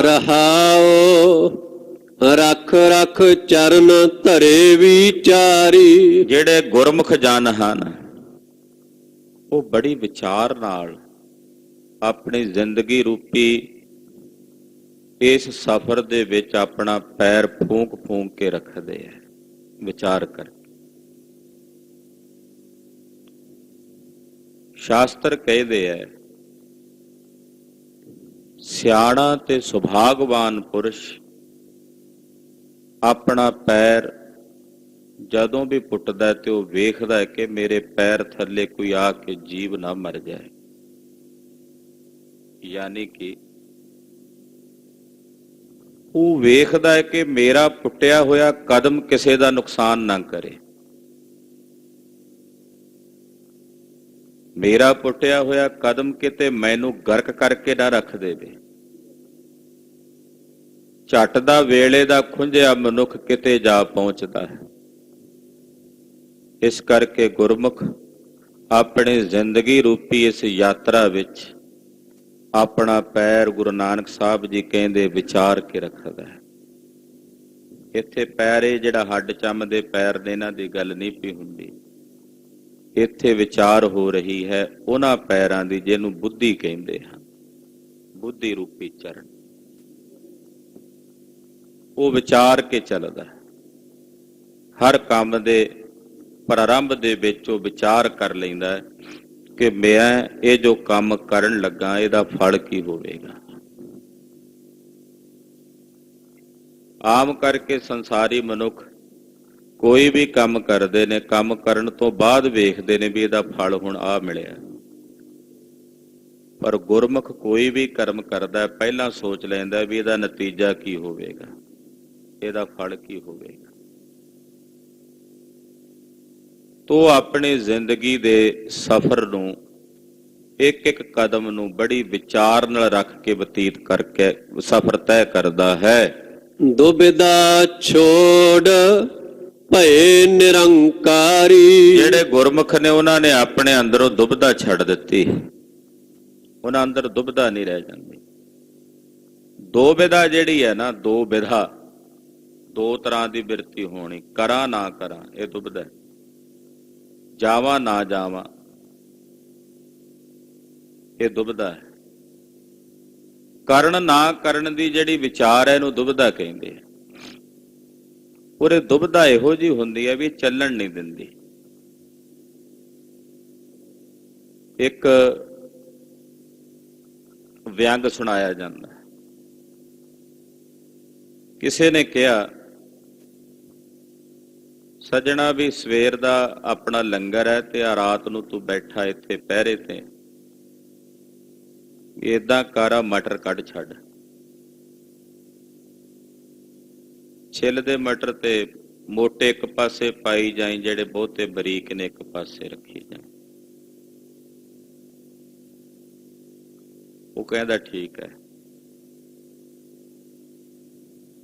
ਰਹਾਓ ਰੱਖ ਰੱਖ ਚਰਨ ਧਰੇ ਵਿਚਾਰੀ। ਜਿਹੜੇ ਗੁਰਮੁਖ ਜਨ ਹਨ ਉਹ ਬੜੀ ਵਿਚਾਰ ਨਾਲ ਆਪਣੀ ਜ਼ਿੰਦਗੀ ਰੂਪੀ ਇਸ ਸਫ਼ਰ ਦੇ ਵਿੱਚ ਆਪਣਾ ਪੈਰ ਫੂਕ ਫੂਕ ਕੇ ਰੱਖਦੇ ਹੈ ਵਿਚਾਰ ਕਰਕੇ। ਸ਼ਾਸਤਰ ਕਹਿੰਦੇ ਹੈ ਸਿਆਣਾ ਤੇ ਸੁਭਾਗਵਾਨ ਪੁਰਸ਼ ਆਪਣਾ ਪੈਰ ਜਦੋਂ ਵੀ ਪੁੱਟਦਾ ਤੇ ਉਹ ਵੇਖਦਾ ਹੈ ਕਿ ਮੇਰੇ ਪੈਰ ਥੱਲੇ ਕੋਈ ਆ ਕੇ ਜੀਵ ਨਾ ਮਰ ਜਾਏ। ਯਾਨੀ ਕਿ ਉਹ ਵੇਖਦਾ ਹੈ ਕਿ ਮੇਰਾ ਪੁੱਟਿਆ ਹੋਇਆ ਕਦਮ ਕਿਸੇ ਦਾ ਨੁਕਸਾਨ ਨਾ ਕਰੇ, ਮੇਰਾ ਪੁੱਟਿਆ ਹੋਇਆ ਕਦਮ ਕਿਤੇ ਮੈਨੂੰ ਗਰਕ ਕਰਕੇ ਨਾ ਰੱਖ ਦੇਵੇ। ਝੱਟ ਦਾ ਵੇਲੇ ਦਾ ਖੁੰਝਿਆ ਮਨੁੱਖ ਕਿਤੇ ਜਾ ਪਹੁੰਚਦਾ ਹੈ। ਇਸ ਕਰਕੇ ਗੁਰਮੁਖ ਆਪਣੀ ਜ਼ਿੰਦਗੀ ਰੂਪੀ ਇਸ ਯਾਤਰਾ ਵਿੱਚ ਆਪਣਾ ਪੈਰ ਗੁਰੂ ਨਾਨਕ ਸਾਹਿਬ ਜੀ ਕਹਿੰਦੇ ਵਿਚਾਰ ਕੇ ਰੱਖਦਾ ਹੈ। ਇੱਥੇ ਪੈਰ ਇਹ ਜਿਹੜਾ ਹੱਡ ਚੰਮ ਦੇ ਪੈਰ ਨੇ ਇਹਨਾਂ ਦੀ ਗੱਲ ਨਹੀਂ ਪਈ ਹੁੰਦੀ, ਇੱਥੇ ਵਿਚਾਰ ਹੋ ਰਹੀ ਹੈ ਉਹਨਾਂ ਪੈਰਾਂ ਦੀ ਜਿਹਨੂੰ ਬੁੱਧੀ ਕਹਿੰਦੇ ਹਨ। ਬੁੱਧੀ ਰੂਪੀ ਚਰਨ ਉਹ ਵਿਚਾਰ ਕੇ ਚੱਲਦਾ ਹੈ। ਹਰ ਕੰਮ ਦੇ ਪ੍ਰਾਰੰਭ ਦੇ ਵਿੱਚ ਉਹ ਵਿਚਾਰ ਕਰ ਲੈਂਦਾ ਹੈ ਕਿ ਮੈਂ ਇਹ ਜੋ ਕੰਮ ਕਰਨ ਲੱਗਾ ਇਹਦਾ ਫਲ ਕੀ ਹੋਵੇਗਾ। ਆਮ ਕਰਕੇ ਸੰਸਾਰੀ ਮਨੁੱਖ ਕੋਈ ਵੀ ਕੰਮ ਕਰਦੇ ਨੇ, ਕੰਮ ਕਰਨ ਤੋਂ ਬਾਅਦ ਵੇਖਦੇ ਨੇ ਵੀ ਇਹਦਾ ਫਲ ਹੁਣ ਆ ਮਿਲਿਆ। ਪਰ ਗੁਰਮੁਖ ਕੋਈ ਵੀ ਕਰਮ ਕਰਦਾ ਪਹਿਲਾਂ ਸੋਚ ਲੈਂਦਾ ਵੀ ਇਹਦਾ ਨਤੀਜਾ ਕੀ ਹੋਵੇਗਾ, ਇਹਦਾ ਫਲ ਕੀ ਹੋਵੇਗਾ। ਤੋ ਆਪਣੀ ਜ਼ਿੰਦਗੀ ਦੇ ਸਫ਼ਰ ਨੂੰ ਇੱਕ ਇੱਕ ਕਦਮ ਨੂੰ ਬੜੀ ਵਿਚਾਰ ਨਾਲ ਰੱਖ ਕੇ ਬਤੀਤ ਕਰਕੇ ਸਫ਼ਰ ਤੈਅ ਕਰਦਾ ਹੈ। ਦੁਬਿਧਾ ਛੋੜ ਭਏ ਨਿਰੰਕਾਰੀ। ਜਿਹੜੇ ਗੁਰਮੁਖ ਨੇ ਉਹਨਾਂ ਨੇ ਆਪਣੇ ਅੰਦਰੋਂ ਦੁਬਿਧਾ ਛੱਡ ਦਿੱਤੀ, ਉਹਨਾਂ ਅੰਦਰ ਦੁਬਿਧਾ ਨਹੀਂ ਰਹਿ ਜਾਂਦੀ। ਦੋ ਵਿਧਾ ਜਿਹੜੀ ਹੈ ਨਾ, ਦੋ ਵਿਧਾ, ਦੋ ਤਰ੍ਹਾਂ ਦੀ ਬਿਰਤੀ ਹੋਣੀ, ਕਰਾਂ ਨਾ ਕਰਾਂ ਇਹ ਦੁਬਿਧਾ, ਜਾਵਾਂ ਨਾ ਜਾਵਾਂ ਇਹ ਦੁਬਿਧਾ ਹੈ। ਕਰਨ ਨਾ ਕਰਨ ਦੀ ਜਿਹੜੀ ਵਿਚਾਰ ਹੈ ਇਹਨੂੰ ਦੁਬਿਧਾ ਕਹਿੰਦੇ ਆ। ਔਰ ਇਹ ਦੁਬਿਧਾ ਇਹੋ ਜਿਹੀ ਹੁੰਦੀ ਹੈ ਵੀ ਚੱਲਣ ਨਹੀਂ ਦਿੰਦੀ। ਇੱਕ ਵਿਅੰਗ ਸੁਣਾਇਆ ਜਾਂਦਾ, ਕਿਸੇ ਨੇ ਕਿਹਾ ਸੱਜਣਾ ਵੀ ਸਵੇਰ ਦਾ ਆਪਣਾ ਲੰਗਰ ਹੈ ਤੇ ਆ ਰਾਤ ਨੂੰ ਤੂੰ ਬੈਠਾ ਇੱਥੇ ਪਹਿਰੇ ਤੇ, ਏਦਾਂ ਕਾਰਾ ਮਟਰ ਕੱਢ ਛੱਡ, ਛਿੱਲ ਦੇ ਮਟਰ ਤੇ ਮੋਟੇ ਇੱਕ ਪਾਸੇ ਪਾਈ ਜਾਈ, ਜਿਹੜੇ ਬਹੁਤੇ ਬਰੀਕ ਨੇ ਇੱਕ ਪਾਸੇ ਰੱਖੀ ਜਾਈ। ਉਹ ਕਹਿੰਦਾ ਠੀਕ ਹੈ।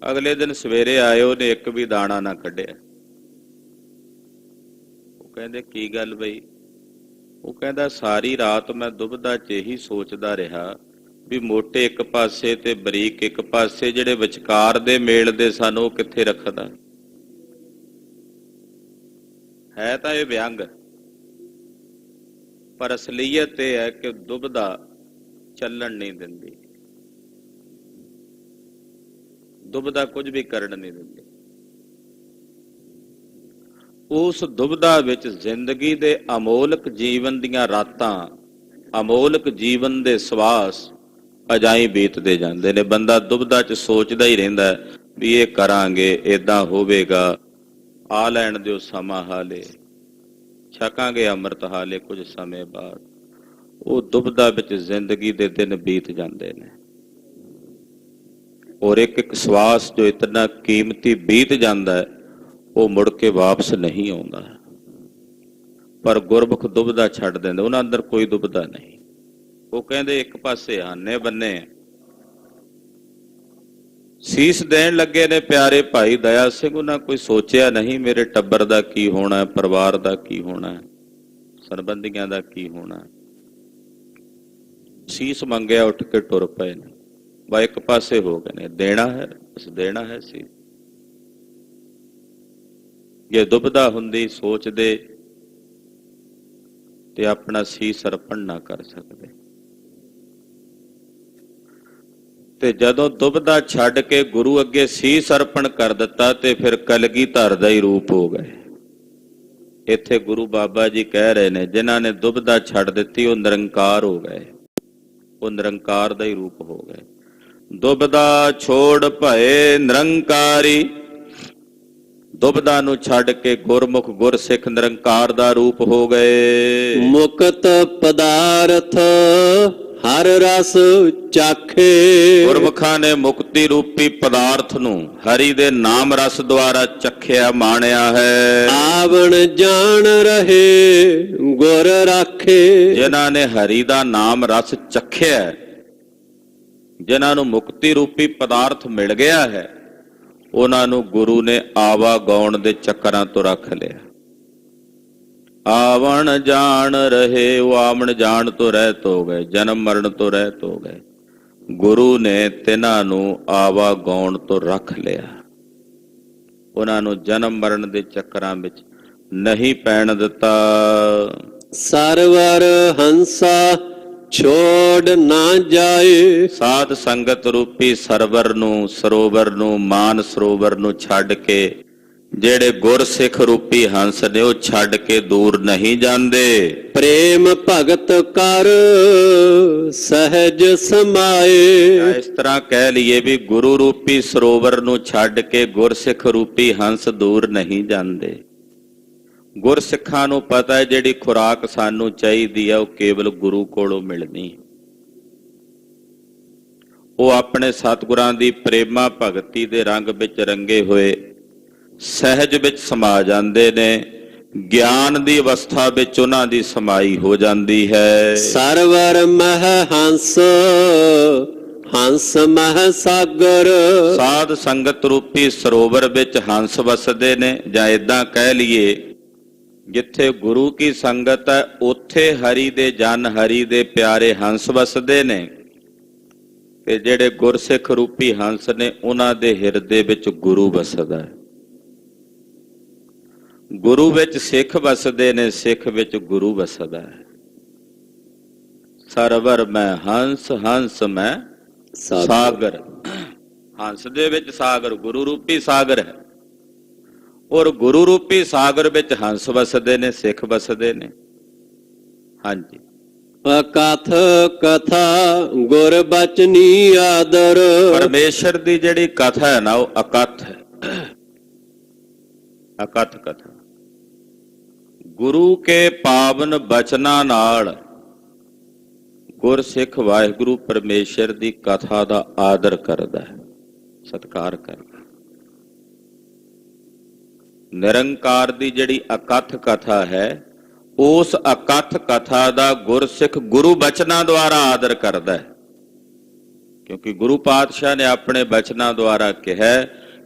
ਅਗਲੇ ਦਿਨ ਸਵੇਰੇ ਆਏ, ਉਹਨੇ ਇੱਕ ਵੀ ਦਾਣਾ ਨਾ ਕੱਢਿਆ। ਉਹ ਕਹਿੰਦੇ ਕੀ ਗੱਲ ਬਈ? ਉਹ ਕਹਿੰਦਾ ਸਾਰੀ ਰਾਤ ਮੈਂ ਦੁਬਿਧਾ 'ਚ ਇਹੀ ਸੋਚਦਾ ਰਿਹਾ ਵੀ ਮੋਟੇ ਇੱਕ ਪਾਸੇ ਤੇ ਬਰੀਕ ਇੱਕ ਪਾਸੇ, ਜਿਹੜੇ ਵਿਚਕਾਰ ਦੇ ਮੇਲ ਦੇ ਸਨ ਉਹ ਕਿੱਥੇ ਰੱਖਦਾ। ਹੈ ਤਾਂ ਇਹ ਵਿਅੰਗ, ਪਰ ਅਸਲੀਅਤ ਇਹ ਹੈ ਕਿ ਦੁਬਿਧਾ ਚੱਲਣ ਨਹੀਂ ਦਿੰਦੀ, ਦੁਬਿਧਾ ਕੁਝ ਵੀ ਕਰਨ ਨਹੀਂ ਦਿੰਦੀ। ਉਸ ਦੁਬਿਧਾ ਵਿੱਚ ਜ਼ਿੰਦਗੀ ਦੇ ਅਮੋਲਕ ਜੀਵਨ ਦੀਆਂ ਰਾਤਾਂ, ਅਮੋਲਕ ਜੀਵਨ ਦੇ ਸਵਾਸ ਅਜਾਈ ਬੀਤਦੇ ਜਾਂਦੇ ਨੇ। ਬੰਦਾ ਦੁਬਿਧਾ 'ਚ ਸੋਚਦਾ ਹੀ ਰਹਿੰਦਾ ਵੀ ਇਹ ਕਰਾਂਗੇ, ਏਦਾਂ ਹੋਵੇਗਾ, ਆ ਲੈਣ ਦਿਓ ਸਮਾਂ ਹਾਲੇ, ਛਕਾਂਗੇ ਅੰਮ੍ਰਿਤ ਹਾਲੇ ਕੁਝ ਸਮੇਂ ਬਾਅਦ। ਉਹ ਦੁਬਿਧਾ ਵਿੱਚ ਜ਼ਿੰਦਗੀ ਦੇ ਦਿਨ ਬੀਤ ਜਾਂਦੇ ਨੇ, ਔਰ ਇੱਕ ਇੱਕ ਸਵਾਸ ਜੋ ਇਤਨਾ ਕੀਮਤੀ ਬੀਤ ਜਾਂਦਾ ਹੈ ਉਹ ਮੁੜ ਕੇ ਵਾਪਸ ਨਹੀਂ ਆਉਂਦਾ। ਪਰ ਗੁਰਮੁਖ ਦੁਬਿਧਾ ਛੱਡ ਦਿੰਦੇ, ਉਹਨਾਂ ਅੰਦਰ ਕੋਈ ਦੁਬਿਧਾ ਨਹੀਂ। ਉਹ ਕਹਿੰਦੇ ਇੱਕ ਪਾਸੇ ਆਨੇ ਬੰਨੇ ਸੀਸ ਦੇਣ ਲੱਗੇ ਨੇ ਪਿਆਰੇ ਭਾਈ ਦਇਆ ਸਿੰਘ। ਉਹਨਾਂ ਕੋਈ ਸੋਚਿਆ ਨਹੀਂ ਮੇਰੇ ਟੱਬਰ ਦਾ ਕੀ ਹੋਣਾ, ਪਰਿਵਾਰ ਦਾ ਕੀ ਹੋਣਾ, ਸੰਬੰਧੀਆਂ ਦਾ ਕੀ ਹੋਣਾ। ਸੀਸ ਮੰਗਿਆ, ਉੱਠ ਕੇ ਟੁਰ ਪਏ ਨੇ, ਵਾ ਇੱਕ ਪਾਸੇ ਹੋ ਗਏ ਨੇ। ਦੇਣਾ ਹੈ, ਬਸ ਦੇਣਾ ਹੈ ਸੀ। ਜੇ ਦੁਬਿਧਾ ਹੁੰਦੀ, ਸੋਚਦੇ ਤੇ ਆਪਣਾ ਸੀਸ ਅਰਪਣ ਨਾ ਕਰ ਸਕਦੇ। ਤੇ ਜਦੋਂ ਦੁਬਦਾ ਛੱਡ ਕੇ ਗੁਰੂ ਅੱਗੇ ਸੀਸ ਅਰਪਣ ਕਰ ਦਿੱਤਾ ਤੇ ਫਿਰ ਕਲਗੀਧਰ ਦਾ ਹੀ ਰੂਪ ਹੋ ਗਏ। ਇੱਥੇ ਗੁਰੂ ਬਾਬਾ ਜੀ ਕਹਿ ਰਹੇ ਨੇ ਜਿਨ੍ਹਾਂ ਨੇ ਦੁਬਦਾ ਛੱਡ ਦਿੱਤੀ ਉਹ ਨਿਰੰਕਾਰ ਹੋ ਗਏ, ਉਹ ਨਿਰੰਕਾਰ ਦਾ ਹੀ ਰੂਪ ਹੋ ਗਏ। ਦੁਬਦਾ ਛੋੜ ਭਏ ਨਿਰੰਕਾਰੀ, ਦੁਬਦਾ ਨੂੰ ਛੱਡ ਕੇ ਗੁਰਮੁਖ ਗੁਰਸਿੱਖ ਨਿਰੰਕਾਰ ਦਾ ਰੂਪ ਹੋ ਗਏ। ਮੁਕਤ ਪਦਾਰਥ ਹਰ ਰਸ ਚਾਖੇ, ਗੁਰਮੁਖਾਂ ਨੇ ਮੁਕਤੀ ਰੂਪੀ ਪਦਾਰਥ ਨੂੰ ਹਰੀ ਦੇ ਨਾਮ ਰਸ ਦੁਆਰਾ ਚਖਿਆ ਮਾਣਿਆ ਹੈ। ਆਵਣ ਜਾਣ ਰਹੇ ਗੁਰ ਰਾਖੇ, ਜਿਨ੍ਹਾਂ ਨੇ ਹਰੀ ਦਾ ਨਾਮ ਰਸ ਚਖਿਆ, ਜਿਨ੍ਹਾਂ ਨੂੰ ਮੁਕਤੀ ਰੂਪੀ ਪਦਾਰਥ ਮਿਲ ਗਿਆ ਹੈ, ਉਹਨਾਂ ਨੂੰ ਗੁਰੂ ਨੇ ਆਵਾ ਗਾਉਣ ਦੇ ਚੱਕਰਾਂ ਤੋਂ ਰੱਖ ਲਿਆ। ਆਵਣ ਜਾਣ ਰਹੇ, ਉਹ ਆਵਣ ਜਾਣ ਤੋਂ ਰਹਿਤ ਹੋ ਗਏ, ਜਨਮ ਮਰਨ ਤੋਂ ਰਹਿਤ ਹੋ ਗਏ। ਗੁਰੂ ਨੇ ਤਿਨਾਂ ਨੂੰ ਆਵਾ ਗਾਉਣ ਤੋਂ ਰੱਖ ਲਿਆ, ਉਹਨਾਂ ਨੂੰ ਜਨਮ ਮਰਨ ਦੇ ਚੱਕਰਾਂ ਵਿੱਚ ਨਹੀਂ ਪੈਣ ਦਿੱਤਾ। ਸਰਵਰ ਹੰਸਾ ਛੋੜ ਨਾ ਜਾਏ, ਸਾਧ ਸੰਗਤ ਰੂਪੀ ਸਰਵਰ ਨੂੰ, ਸਰੋਵਰ ਨੂੰ, ਮਾਨ ਸਰੋਵਰ ਨੂੰ ਛੱਡ ਕੇ ਜਿਹੜੇ ਗੁਰਸਿੱਖ ਰੂਪੀ ਹੰਸ ਨੇ ਉਹ ਛੱਡ ਕੇ ਦੂਰ ਨਹੀਂ ਜਾਂਦੇ। ਪ੍ਰੇਮ ਭਗਤ ਕਰ ਸਹਿਜ ਸਮਾਏ, ਇਸ ਤਰ੍ਹਾਂ ਕਹਿ ਲਈਏ ਵੀ ਗੁਰੂ ਰੂਪੀ ਸਰੋਵਰ ਨੂੰ ਛੱਡ ਕੇ ਗੁਰਸਿੱਖ ਰੂਪੀ ਹੰਸ ਦੂਰ ਨਹੀਂ ਜਾਂਦੇ। ਗੁਰਸਿੱਖਾਂ ਨੂੰ ਪਤਾ ਹੈ ਜਿਹੜੀ ਖੁਰਾਕ ਸਾਨੂੰ ਚਾਹੀਦੀ ਹੈ ਉਹ ਕੇਵਲ ਗੁਰੂ ਕੋਲੋਂ ਮਿਲਣੀ। ਉਹ ਆਪਣੇ ਸਤਿਗੁਰਾਂ ਦੀ ਪ੍ਰੇਮਾ ਭਗਤੀ ਦੇ ਰੰਗ ਵਿੱਚ ਰੰਗੇ ਹੋਏ ਸਹਿਜ ਵਿੱਚ ਸਮਾ ਜਾਂਦੇ ਨੇ, ਗਿਆਨ ਦੀ ਅਵਸਥਾ ਵਿੱਚ ਉਹਨਾਂ ਦੀ ਸਮਾਈ ਹੋ ਜਾਂਦੀ ਹੈ। ਸਰਵਰ ਮਹ ਹੰਸ ਹੰਸ ਮਹ ਸਾਗਰ, ਸਾਧ ਸੰਗਤ ਰੂਪੀ ਸਰੋਵਰ ਵਿੱਚ ਹੰਸ ਵਸਦੇ ਨੇ, ਜਾਂ ਏਦਾਂ ਕਹਿ ਲਈਏ ਜਿੱਥੇ ਗੁਰੂ ਕੀ ਸੰਗਤ ਹੈ ਉੱਥੇ ਹਰੀ ਦੇ ਜਨ, ਹਰੀ ਦੇ ਪਿਆਰੇ ਹੰਸ ਵਸਦੇ ਨੇ, ਤੇ ਜਿਹੜੇ ਗੁਰਸਿੱਖ ਰੂਪੀ ਹੰਸ ਨੇ ਉਹਨਾਂ ਦੇ ਹਿਰਦੇ ਵਿੱਚ ਗੁਰੂ ਵਸਦਾ ਹੈ। ਗੁਰੂ ਵਿੱਚ ਸਿੱਖ ਵਸਦੇ ਨੇ, ਸਿੱਖ ਵਿੱਚ ਗੁਰੂ ਵਸਦਾ ਹੈ। ਸਰਵਰ ਮੈਂ ਹੰਸ, ਹੰਸ ਮੈਂ ਸਾਗਰ। ਹੰਸ ਦੇ ਵਿੱਚ ਸਾਗਰ ਗੁਰੂ ਰੂਪੀ ਸਾਗਰ ਹੈ, ਔਰ ਗੁਰੂ ਰੂਪੀ ਸਾਗਰ ਵਿੱਚ ਹੰਸ ਵਸਦੇ ਨੇ, ਸਿੱਖ ਵਸਦੇ ਨੇ। ਹਾਂਜੀ। ਅਕਥ ਕਥਾ ਗੁਰ ਬਚਨੀ ਆਦਰ, ਪਰਮੇਸ਼ਰ ਦੀ ਜਿਹੜੀ ਕਥਾ ਹੈ ਨਾ ਉਹ ਅਕਥ ਹੈ, ਅਕਥ ਕਥਾ। ਗੁਰੂ ਕੇ ਪਾਵਨ ਬਚਨਾਂ ਨਾਲ ਗੁਰਸਿੱਖ ਵਾਹਿਗੁਰੂ ਪਰਮੇਸ਼ਰ ਦੀ ਕਥਾ ਦਾ ਆਦਰ ਕਰਦਾ ਹੈ, ਸਤਿਕਾਰ ਕਰਦਾ। ਨਿਰੰਕਾਰ ਦੀ ਜਿਹੜੀ ਅਕਥ ਕਥਾ ਹੈ ਉਸ ਅਕਥ ਕਥਾ ਦਾ ਗੁਰਸਿੱਖ ਗੁਰੂ ਬਚਨਾਂ ਦੁਆਰਾ ਆਦਰ ਕਰਦਾ ਹੈ, ਕਿਉਂਕਿ ਗੁਰੂ ਪਾਤਸ਼ਾਹ ਨੇ ਆਪਣੇ ਬਚਨਾਂ ਦੁਆਰਾ ਕਿਹਾ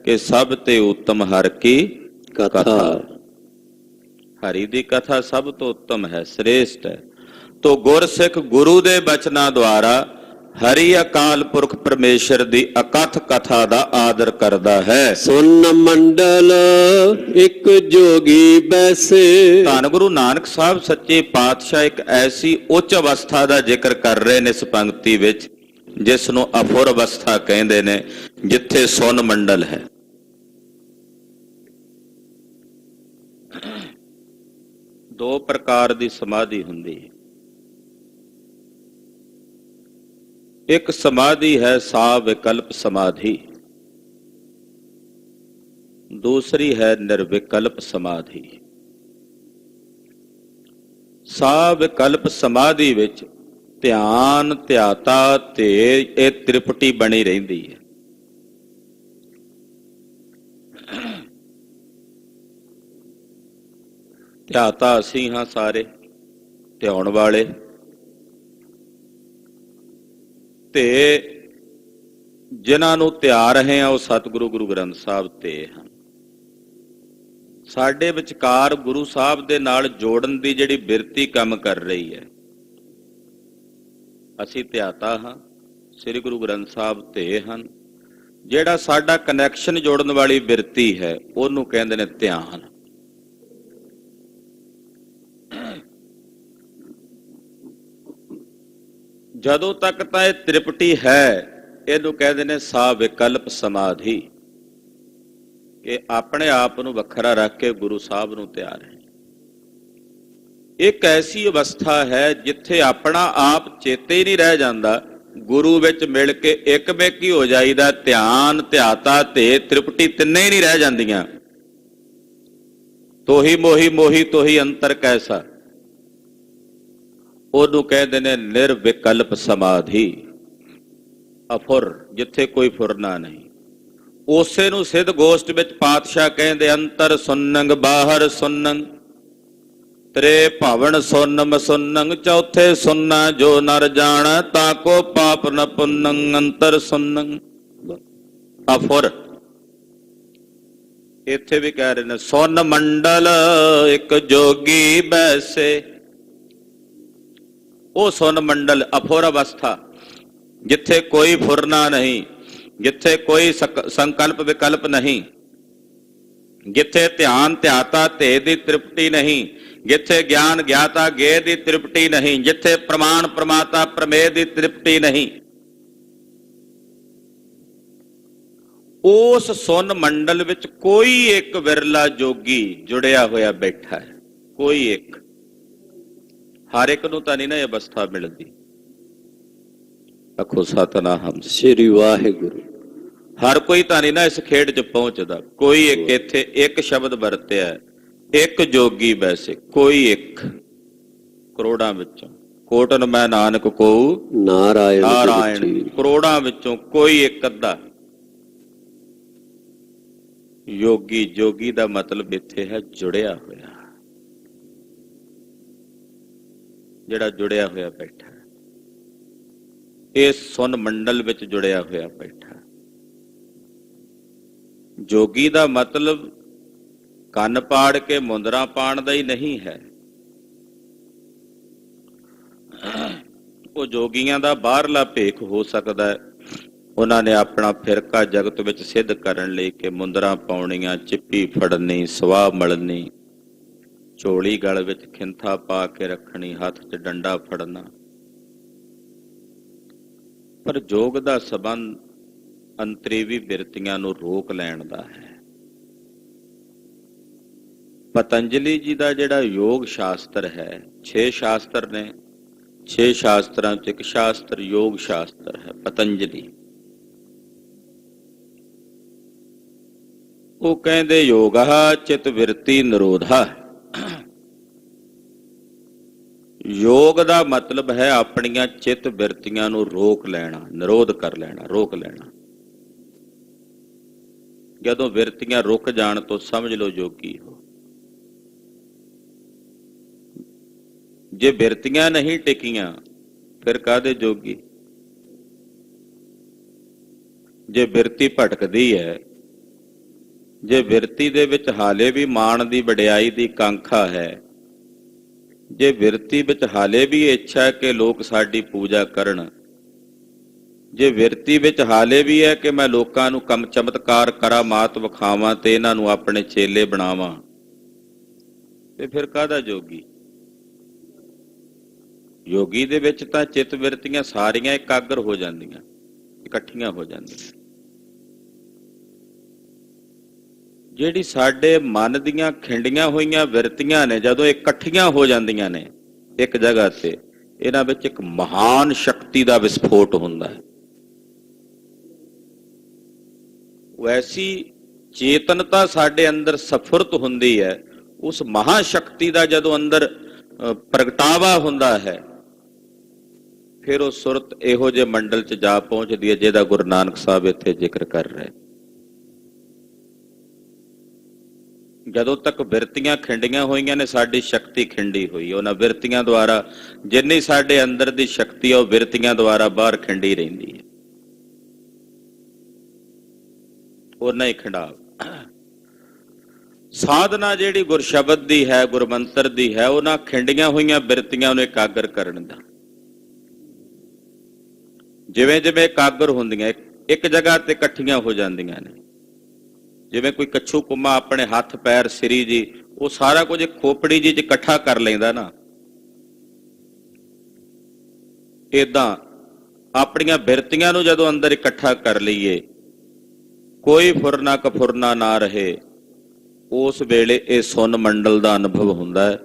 ਕਿ ਸਭ ਤੇ ਉੱਤਮ ਹਰਿ ਕੀ ਕਥਾ। ਹਰੀ ਦੀ ਕਥਾ ਸਭ ਤੋਂ ਉੱਤਮ ਹੈ, ਸ੍ਰੇਸ਼ਟ ਹੈ। ਤੋ ਗੁਰਸਿੱਖ ਗੁਰੂ ਦੇ ਬਚਨਾਂ ਦੁਆਰਾ ਹਰੀ ਅਕਾਲ ਪੁਰਖ ਪਰਮੇਸ਼ਰ ਦੀ ਅਕਥ ਕਥਾ ਦਾ ਆਦਰ ਕਰਦਾ ਹੈ। ਸੁਨ ਮੰਡਲ ਇੱਕ ਜੋਗੀ ਬੈਸੇ, ਧੰਨ ਗੁਰੂ ਨਾਨਕ ਸਾਹਿਬ ਸੱਚੇ ਪਾਤਸ਼ਾਹ ਇੱਕ ਐਸੀ ਉੱਚ ਅਵਸਥਾ ਦਾ ਜ਼ਿਕਰ ਕਰ ਰਹੇ ਨੇ ਇਸ ਪੰਕਤੀ ਵਿੱਚ ਜਿਸ ਨੂੰ ਅਫੁਰ ਅਵਸਥਾ ਕਹਿੰਦੇ ਨੇ, ਜਿੱਥੇ ਸੁਨ ਮੰਡਲ ਹੈ। ਦੋ ਪ੍ਰਕਾਰ ਦੀ ਸਮਾਧੀ ਹੁੰਦੀ ਹੈ। ਇੱਕ ਸਮਾਧੀ ਹੈ ਸਾ ਵਿਕਲਪ ਸਮਾਧੀ, ਦੂਸਰੀ ਹੈ ਨਿਰਵਿਕਲਪ ਸਮਾਧੀ। ਸਾ ਵਿਕਲਪ ਸਮਾਧੀ ਵਿੱਚ ਧਿਆਨ, ਧਿਆਤਾ ਤੇ ਇਹ ਤ੍ਰਿਪਟੀ ਬਣੀ ਰਹਿੰਦੀ ਹੈ। ਧਿਆਤਾ ਅਸੀਂ ਹਾਂ ਸਾਰੇ, ਧਿਆਉਣ ਵਾਲੇ, ਤੇ ਜਿਨ੍ਹਾਂ ਨੂੰ ਧਿਆ ਰਹੇ ਆ ਉਹ ਸਤਿਗੁਰੂ ਗੁਰੂ ਗ੍ਰੰਥ ਸਾਹਿਬ ਤੇ ਹਨ। ਸਾਡੇ ਵਿਚਕਾਰ ਗੁਰੂ ਸਾਹਿਬ ਦੇ ਨਾਲ ਜੋੜਨ ਦੀ ਜਿਹੜੀ ਬਿਰਤੀ ਕੰਮ ਕਰ ਰਹੀ ਹੈ, ਅਸੀਂ ਧਿਆਤਾ ਹਾਂ, ਸ੍ਰੀ ਗੁਰੂ ਗ੍ਰੰਥ ਸਾਹਿਬ ਤੇ ਹਨ। ਜਿਹੜਾ ਸਾਡਾ ਕਨੈਕਸ਼ਨ ਜੋੜਨ ਵਾਲੀ ਬਿਰਤੀ ਹੈ ਉਹਨੂੰ ਕਹਿੰਦੇ ਨੇ ਧਿਆਨ। ਜਦੋਂ ਤੱਕ ਤਾਂ ਇਹ ਤ੍ਰਿਪਟੀ ਹੈ ਇਹਨੂੰ ਕਹਿੰਦੇ ਨੇ ਸਾ ਵਿਕਲਪ ਸਮਾਧੀ, ਕਿ ਆਪਣੇ ਆਪ ਨੂੰ ਵੱਖਰਾ ਰੱਖ ਕੇ ਗੁਰੂ ਸਾਹਿਬ ਨੂੰ ਧਿਆਨ ਹੈ। ਇੱਕ ਐਸੀ ਅਵਸਥਾ ਹੈ ਜਿੱਥੇ ਆਪਣਾ ਆਪ ਚੇਤੇ ਹੀ ਨਹੀਂ ਰਹਿ ਜਾਂਦਾ, ਗੁਰੂ ਵਿੱਚ ਮਿਲ ਕੇ ਇੱਕ-ਮਿਕ ਹੀ ਹੋ ਜਾਈਦਾ, ਧਿਆਨ ਧਿਆਤਾ ਤੇ ਤ੍ਰਿਪਟੀ ਤਿੰਨੇ ਹੀ ਨਹੀਂ ਰਹਿ ਜਾਂਦੀਆਂ। ਤੋਹੀ ਮੋਹੀ ਮੋਹੀ ਤੋਹੀ ਅੰਤਰ ਕੈਸਾ, ਉਹਨੂੰ ਕਹਿੰਦੇ ਨੇ ਨਿਰਵਿਕਲਪ ਸਮਾਧੀ, ਅਫੁਰ, ਜਿੱਥੇ ਕੋਈ ਫੁਰਨਾ ਨਹੀਂ। ਉਸੇ ਨੂੰ ਸਿੱਧ ਗੋਸ਼ਟ ਵਿੱਚ ਪਾਤਸ਼ਾਹ ਕਹਿੰਦੇ ਅੰਤਰ ਸੁਨੰਗ ਬਾਹਰ ਸੁਨੰਗ, ਤ੍ਰੇ ਭਵਨ ਸੁਨਮ ਸੁਨੰਗ, ਚੌਥੇ ਸੁਨਨਾ ਜੋ ਨਰ ਜਾਣ, ਤਾਕੋ ਪਾਪ ਨ ਪੁੰਨੰ, ਅੰਤਰ ਸੁਨੰਗ ਅਫੁਰ। ਇੱਥੇ ਵੀ ਕਹਿ ਰਹੇ ਨੇ ਸੁਨ ਮੰਡਲ ਇੱਕ ਜੋਗੀ ਬੈਸੇ, ਉਹ ਸੁਨ ਮੰਡਲ ਅਫੁਰ ਅਵਸਥਾ, ਜਿੱਥੇ ਕੋਈ ਫੁਰਨਾ ਨਹੀਂ, ਜਿੱਥੇ ਕੋਈ ਸੰਕਲਪ ਵਿਕਲਪ ਨਹੀਂ, ਜਿੱਥੇ ਧਿਆਨ ਧਿਆਤਾ ਧੇ ਦੀ ਤ੍ਰਿਪਟੀ ਨਹੀਂ, ਜਿੱਥੇ ਗਿਆਨ ਗਿਆਤਾ ਗੇ ਦੀ ਤ੍ਰਿਪਟੀ ਨਹੀਂ, ਜਿੱਥੇ ਪ੍ਰਮਾਣ ਪ੍ਰਮਾਤਾ ਪ੍ਰਮੇਯ ਦੀ ਤ੍ਰਿਪਟੀ ਨਹੀਂ, ਉਸ ਸੁਨ ਮੰਡਲ ਵਿੱਚ ਕੋਈ ਇੱਕ ਵਿਰਲਾ ਜੋਗੀ ਜੁੜਿਆ ਹੋਇਆ ਬੈਠਾ ਹੈ, ਕੋਈ ਇੱਕ। ਹਰ ਇੱਕ ਨੂੰ ਤਾਂ ਨਹੀਂ ਨਾ ਇਹ ਅਵਸਥਾ ਮਿਲਦੀ। ਆਖੋ ਸਤਿਨਾਮ ਸ੍ਰੀ ਵਾਹਿਗੁਰੂ। ਹਰ ਕੋਈ ਤਾਂ ਨਹੀਂ ਨਾ ਇਸ ਖੇਡ 'ਚ ਪਹੁੰਚਦਾ। ਕੋਈ ਇੱਕ ਇੱਥੇ ਇੱਕ ਸ਼ਬਦ ਵਰਤਿਆ, ਇੱਕ ਜੋਗੀ ਵੈਸੇ, ਕੋਈ ਇੱਕ ਕਰੋੜਾਂ ਵਿੱਚੋਂ। ਕੋਟਨ ਮੈਂ ਨਾਨਕ ਕੋ ਨਾਰਾਇਣ, ਕਰੋੜਾਂ ਵਿੱਚੋਂ ਕੋਈ ਇੱਕ ਅੱਧਾ ਯੋਗੀ। ਜੋਗੀ ਦਾ ਮਤਲਬ ਇੱਥੇ ਹੈ ਜੁੜਿਆ ਹੋਇਆ, ਜਿਹੜਾ ਜੁੜਿਆ ਹੋਇਆ ਬੈਠਾ, ਇਸ ਸੁਨ ਮੰਡਲ ਵਿੱਚ ਜੁੜਿਆ ਹੋਇਆ ਬੈਠਾ। ਜੋਗੀ ਦਾ ਮਤਲਬ ਕੰਨ ਪਾੜ ਕੇ ਮੁੰਦਰਾਂ ਪਾਣ ਦਾ ਹੀ ਨਹੀਂ ਹੈ। ਉਹ ਜੋਗੀਆਂ ਦਾ ਬਾਹਰਲਾ ਭੇਖ ਹੋ ਸਕਦਾ ਹੈ। ਉਹਨਾਂ ਨੇ ਆਪਣਾ ਫਿਰਕਾ ਜਗਤ ਵਿੱਚ ਸਿੱਧ ਕਰਨ ਲਈ ਕਿ ਮੁੰਦਰਾਂ ਪਾਉਣੀਆਂ, ਚਿੱਪੀ ਫੜਨੀ, ਸਵਾਹ ਮਲਣੀ, ਝੋਲੀ ਗਲ ਵਿੱਚ ਖਿੰਥਾ ਪਾ ਕੇ ਰੱਖਣੀ, ਹੱਥ 'ਚ ਡੰਡਾ ਫੜਨਾ। ਪਰ ਜੋਗ ਦਾ ਸੰਬੰਧ ਅੰਤਰੀਵੀ ਬਿਰਤੀਆਂ ਨੂੰ ਰੋਕ ਲੈਣ ਦਾ ਹੈ। ਪਤੰਜਲੀ ਜੀ ਦਾ ਜਿਹੜਾ ਯੋਗ ਸ਼ਾਸਤਰ ਹੈ, 6 ਸ਼ਾਸਤਰ ਨੇ, 6 ਸ਼ਾਸਤਰਾਂ 'ਚ ਇੱਕ ਸ਼ਾਸਤਰ ਯੋਗ ਸ਼ਾਸਤਰ ਹੈ ਪਤੰਜਲੀ। ਉਹ ਕਹਿੰਦੇ ਯੋਗਹ ਚਿਤ ਵਿਰਤੀ ਨਿਰੋਧਾ। ਯੋਗ ਦਾ ਮਤਲਬ ਹੈ ਆਪਣੀਆਂ ਚਿੱਤ ਬਿਰਤੀਆਂ ਨੂੰ ਰੋਕ ਲੈਣਾ, ਨਿਰੋਧ ਕਰ ਲੈਣਾ, ਰੋਕ ਲੈਣਾ। ਜਦੋਂ ਬਿਰਤੀਆਂ ਰੁਕ ਜਾਣ ਤੋਂ ਸਮਝ ਲਓ ਜੋਗੀ ਹੋ। ਜੇ ਬਿਰਤੀਆਂ ਨਹੀਂ ਟਿਕੀਆਂ ਫਿਰ ਕਾਹਦੇ ਜੋਗੀ? ਜੇ ਬਿਰਤੀ ਭਟਕਦੀ ਹੈ, ਜੇ ਬਿਰਤੀ ਦੇ ਵਿੱਚ ਹਾਲੇ ਵੀ ਮਾਣ ਦੀ ਵਡਿਆਈ ਦੀ ਕਾਂਖਾ ਹੈ, ਜੇ ਬਿਰਤੀ ਵਿੱਚ ਹਾਲੇ ਵੀ ਇੱਛਾ ਹੈ ਕਿ ਲੋਕ ਸਾਡੀ ਪੂਜਾ ਕਰਨ, ਜੇ ਬਿਰਤੀ ਵਿੱਚ ਹਾਲੇ ਵੀ ਹੈ ਕਿ ਮੈਂ ਲੋਕਾਂ ਨੂੰ ਕੰਮ ਚਮਤਕਾਰ ਕਰਾਂ, ਮਾਤ ਵਿਖਾਵਾਂ ਤੇ ਇਹਨਾਂ ਨੂੰ ਆਪਣੇ ਚੇਲੇ ਬਣਾਵਾਂ, ਤੇ ਫਿਰ ਕਾਹਦਾ ਜੋਗੀ? ਯੋਗੀ ਦੇ ਵਿੱਚ ਤਾਂ ਚਿੱਤ ਬਿਰਤੀਆਂ ਸਾਰੀਆਂ ਇਕਾਗਰ ਹੋ ਜਾਂਦੀਆਂ, ਇਕੱਠੀਆਂ ਹੋ ਜਾਂਦੀਆਂ। ਜਿਹੜੀ ਸਾਡੇ ਮਨ ਦੀਆਂ ਖਿੰਡੀਆਂ ਹੋਈਆਂ ਬਿਰਤੀਆਂ ਨੇ, ਜਦੋਂ ਇਕੱਠੀਆਂ ਹੋ ਜਾਂਦੀਆਂ ਨੇ ਇੱਕ ਜਗ੍ਹਾ ਤੇ, ਇਹਨਾਂ ਵਿੱਚ ਇੱਕ ਮਹਾਨ ਸ਼ਕਤੀ ਦਾ ਵਿਸਫੋਟ ਹੁੰਦਾ ਹੈ। ਵੈਸੀ ਚੇਤਨਤਾ ਸਾਡੇ ਅੰਦਰ ਸਫੁਰਤ ਹੁੰਦੀ ਹੈ। ਉਸ ਮਹਾਸ਼ਕਤੀ ਦਾ ਜਦੋਂ ਅੰਦਰ ਪ੍ਰਗਟਾਵਾ ਹੁੰਦਾ ਹੈ, ਫਿਰ ਉਹ ਸੁਰਤ ਇਹੋ ਜਿਹੇ ਮੰਡਲ 'ਚ ਜਾ ਪਹੁੰਚਦੀ ਹੈ ਜਿਹਦਾ ਗੁਰੂ ਨਾਨਕ ਸਾਹਿਬ ਇੱਥੇ ਜ਼ਿਕਰ ਕਰ ਰਹੇ। ਜਦੋਂ ਤੱਕ ਬਿਰਤੀਆਂ ਖਿੰਡੀਆਂ ਹੋਈਆਂ ਨੇ, ਸਾਡੀ ਸ਼ਕਤੀ ਖਿੰਡੀ ਹੋਈ। ਉਹਨਾਂ ਬਿਰਤੀਆਂ ਦੁਆਰਾ ਜਿੰਨੀ ਸਾਡੇ ਅੰਦਰ ਦੀ ਸ਼ਕਤੀ ਹੈ, ਉਹ ਬਿਰਤੀਆਂ ਦੁਆਰਾ ਬਾਹਰ ਖਿੰਡੀ ਰਹਿੰਦੀ ਹੈ। ਉਹਨਾਂ ਹੀ ਖਿੰਡਾਵ। ਸਾਧਨਾ ਜਿਹੜੀ ਗੁਰਸ਼ਬਦ ਦੀ ਹੈ, ਗੁਰਮੰਤਰ ਦੀ ਹੈ, ਉਹਨਾਂ ਖਿੰਡੀਆਂ ਹੋਈਆਂ ਬਿਰਤੀਆਂ ਨੂੰ ਇਕਾਗਰ ਕਰਨ ਦਾ। ਜਿਵੇਂ ਜਿਵੇਂ ਇਕਾਗਰ ਹੁੰਦੀਆਂ, ਇੱਕ ਜਗ੍ਹਾ ਤੇ ਇਕੱਠੀਆਂ ਹੋ ਜਾਂਦੀਆਂ ਨੇ। ਜਿਵੇਂ ਕੋਈ ਕੱਛੂ ਕੁੰਮਾ ਆਪਣੇ ਹੱਥ ਪੈਰ ਸਿਰੀ ਜੀ, ਉਹ ਸਾਰਾ ਕੁਝ ਇੱਕ ਖੋਪੜੀ ਜੀ 'ਚ ਇਕੱਠਾ ਕਰ ਲੈਂਦਾ ਨਾ, ਏਦਾਂ ਆਪਣੀਆਂ ਬਿਰਤੀਆਂ ਨੂੰ ਜਦੋਂ ਅੰਦਰ ਇਕੱਠਾ ਕਰ ਲਈਏ, ਕੋਈ ਫੁਰਨਾ ਕਫੁਰਨਾ ਨਾ ਰਹੇ, ਉਸ ਵੇਲੇ ਇਹ ਸੁੰਨ ਮੰਡਲ ਦਾ ਅਨੁਭਵ ਹੁੰਦਾ ਹੈ।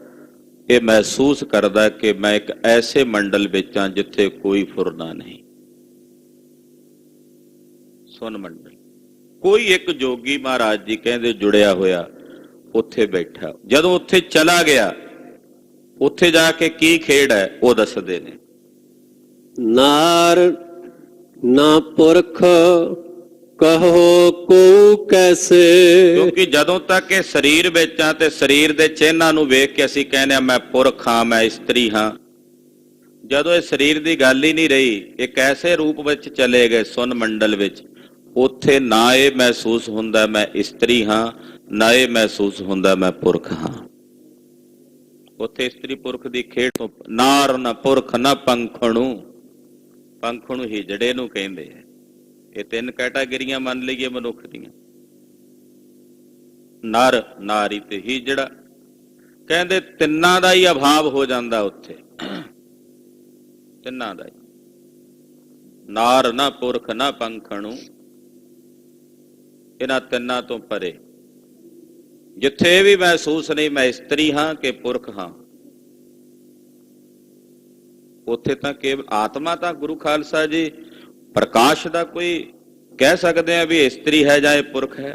ਇਹ ਮਹਿਸੂਸ ਕਰਦਾ ਕਿ ਮੈਂ ਇੱਕ ਐਸੇ ਮੰਡਲ ਵਿੱਚ ਹਾਂ ਜਿੱਥੇ ਕੋਈ ਫੁਰਨਾ ਨਹੀਂ। ਸੁੰਨ ਮੰਡਲ, ਕੋਈ ਇੱਕ ਜੋਗੀ ਮਹਾਰਾਜ ਜੀ ਕਹਿੰਦੇ ਜੁੜਿਆ ਹੋਇਆ ਉੱਥੇ ਬੈਠਾ। ਜਦੋਂ ਉੱਥੇ ਚਲਾ ਗਿਆ, ਉੱਥੇ ਜਾ ਕੇ ਕੀ ਖੇਡ ਹੈ ਉਹ ਦੱਸਦੇ ਨੇ। ਨਾਰ ਨਾ ਪੁਰਖ ਕਹੋ ਕੋ ਕੈਸੇ। ਕਿਉਂਕਿ ਜਦੋਂ ਤੱਕ ਇਹ ਸਰੀਰ ਵਿੱਚ ਆ ਤੇ ਸਰੀਰ ਦੇ ਚਿੰਨ੍ਹਾਂ ਨੂੰ ਵੇਖ ਕੇ ਅਸੀਂ ਕਹਿੰਦੇ ਆ ਮੈਂ ਪੁਰਖ ਹਾਂ, ਮੈਂ ਇਸਤਰੀ ਹਾਂ। ਜਦੋਂ ਇਹ ਸਰੀਰ ਦੀ ਗੱਲ ਹੀ ਨਹੀਂ ਰਹੀ, ਇੱਕ ਐਸੇ ਰੂਪ ਵਿੱਚ ਚਲੇ ਗਏ ਸੁੰਨ ਮੰਡਲ ਵਿੱਚ, ਉੱਥੇ ਨਾ ਇਹ ਮਹਿਸੂਸ ਹੁੰਦਾ ਮੈਂ ਇਸਤਰੀ ਹਾਂ, ਨਾ ਇਹ ਮਹਿਸੂਸ ਹੁੰਦਾ ਮੈਂ ਪੁਰਖ ਹਾਂ। ਉੱਥੇ ਇਸਤਰੀ ਪੁਰਖ ਦੀ ਖੇਡ ਤੋਂ ਨਾਰ ਨਾ ਪੁਰਖ ਨਾ ਪੰਖਣੂ, ਪੰਖਣੂ ਹੀ ਜੜੇ ਨੂੰ ਕਹਿੰਦੇ ਆ। ਇਹ ਤਿੰਨ ਕੈਟਾਗਰੀਆਂ ਮੰਨ ਲਈਏ ਮਨੁੱਖ ਦੀਆਂ, ਨਰ ਨਾਰੀ ਤੇ ਹੀ ਜਿਹੜਾ, ਕਹਿੰਦੇ ਤਿੰਨਾਂ ਦਾ ਹੀ ਅਭਾਵ ਹੋ ਜਾਂਦਾ ਉੱਥੇ, ਤਿੰਨਾਂ ਦਾ ਹੀ। ਨਾਰ ਨਾ ਪੁਰਖ ਨਾ ਪੰਖਣੂ, ਇਹਨਾਂ ਤਿੰਨਾਂ ਤੋਂ ਪਰੇ। ਜਿੱਥੇ ਵੀ ਮਹਿਸੂਸ ਨਹੀਂ ਮੈਂ ਇਸਤਰੀ ਹਾਂ ਕਿ ਪੁਰਖ ਹਾਂ, ਉੱਥੇ ਤਾਂ ਕੇਵਲ ਆਤਮਾ ਤਾਂ ਗੁਰੂ ਖਾਲਸਾ ਜੀ ਪ੍ਰਕਾਸ਼ ਦਾ ਕੋਈ ਕਹਿ ਸਕਦੇ ਆ ਵੀ ਇਸਤਰੀ ਹੈ ਜਾਂ ਇਹ ਪੁਰਖ ਹੈ।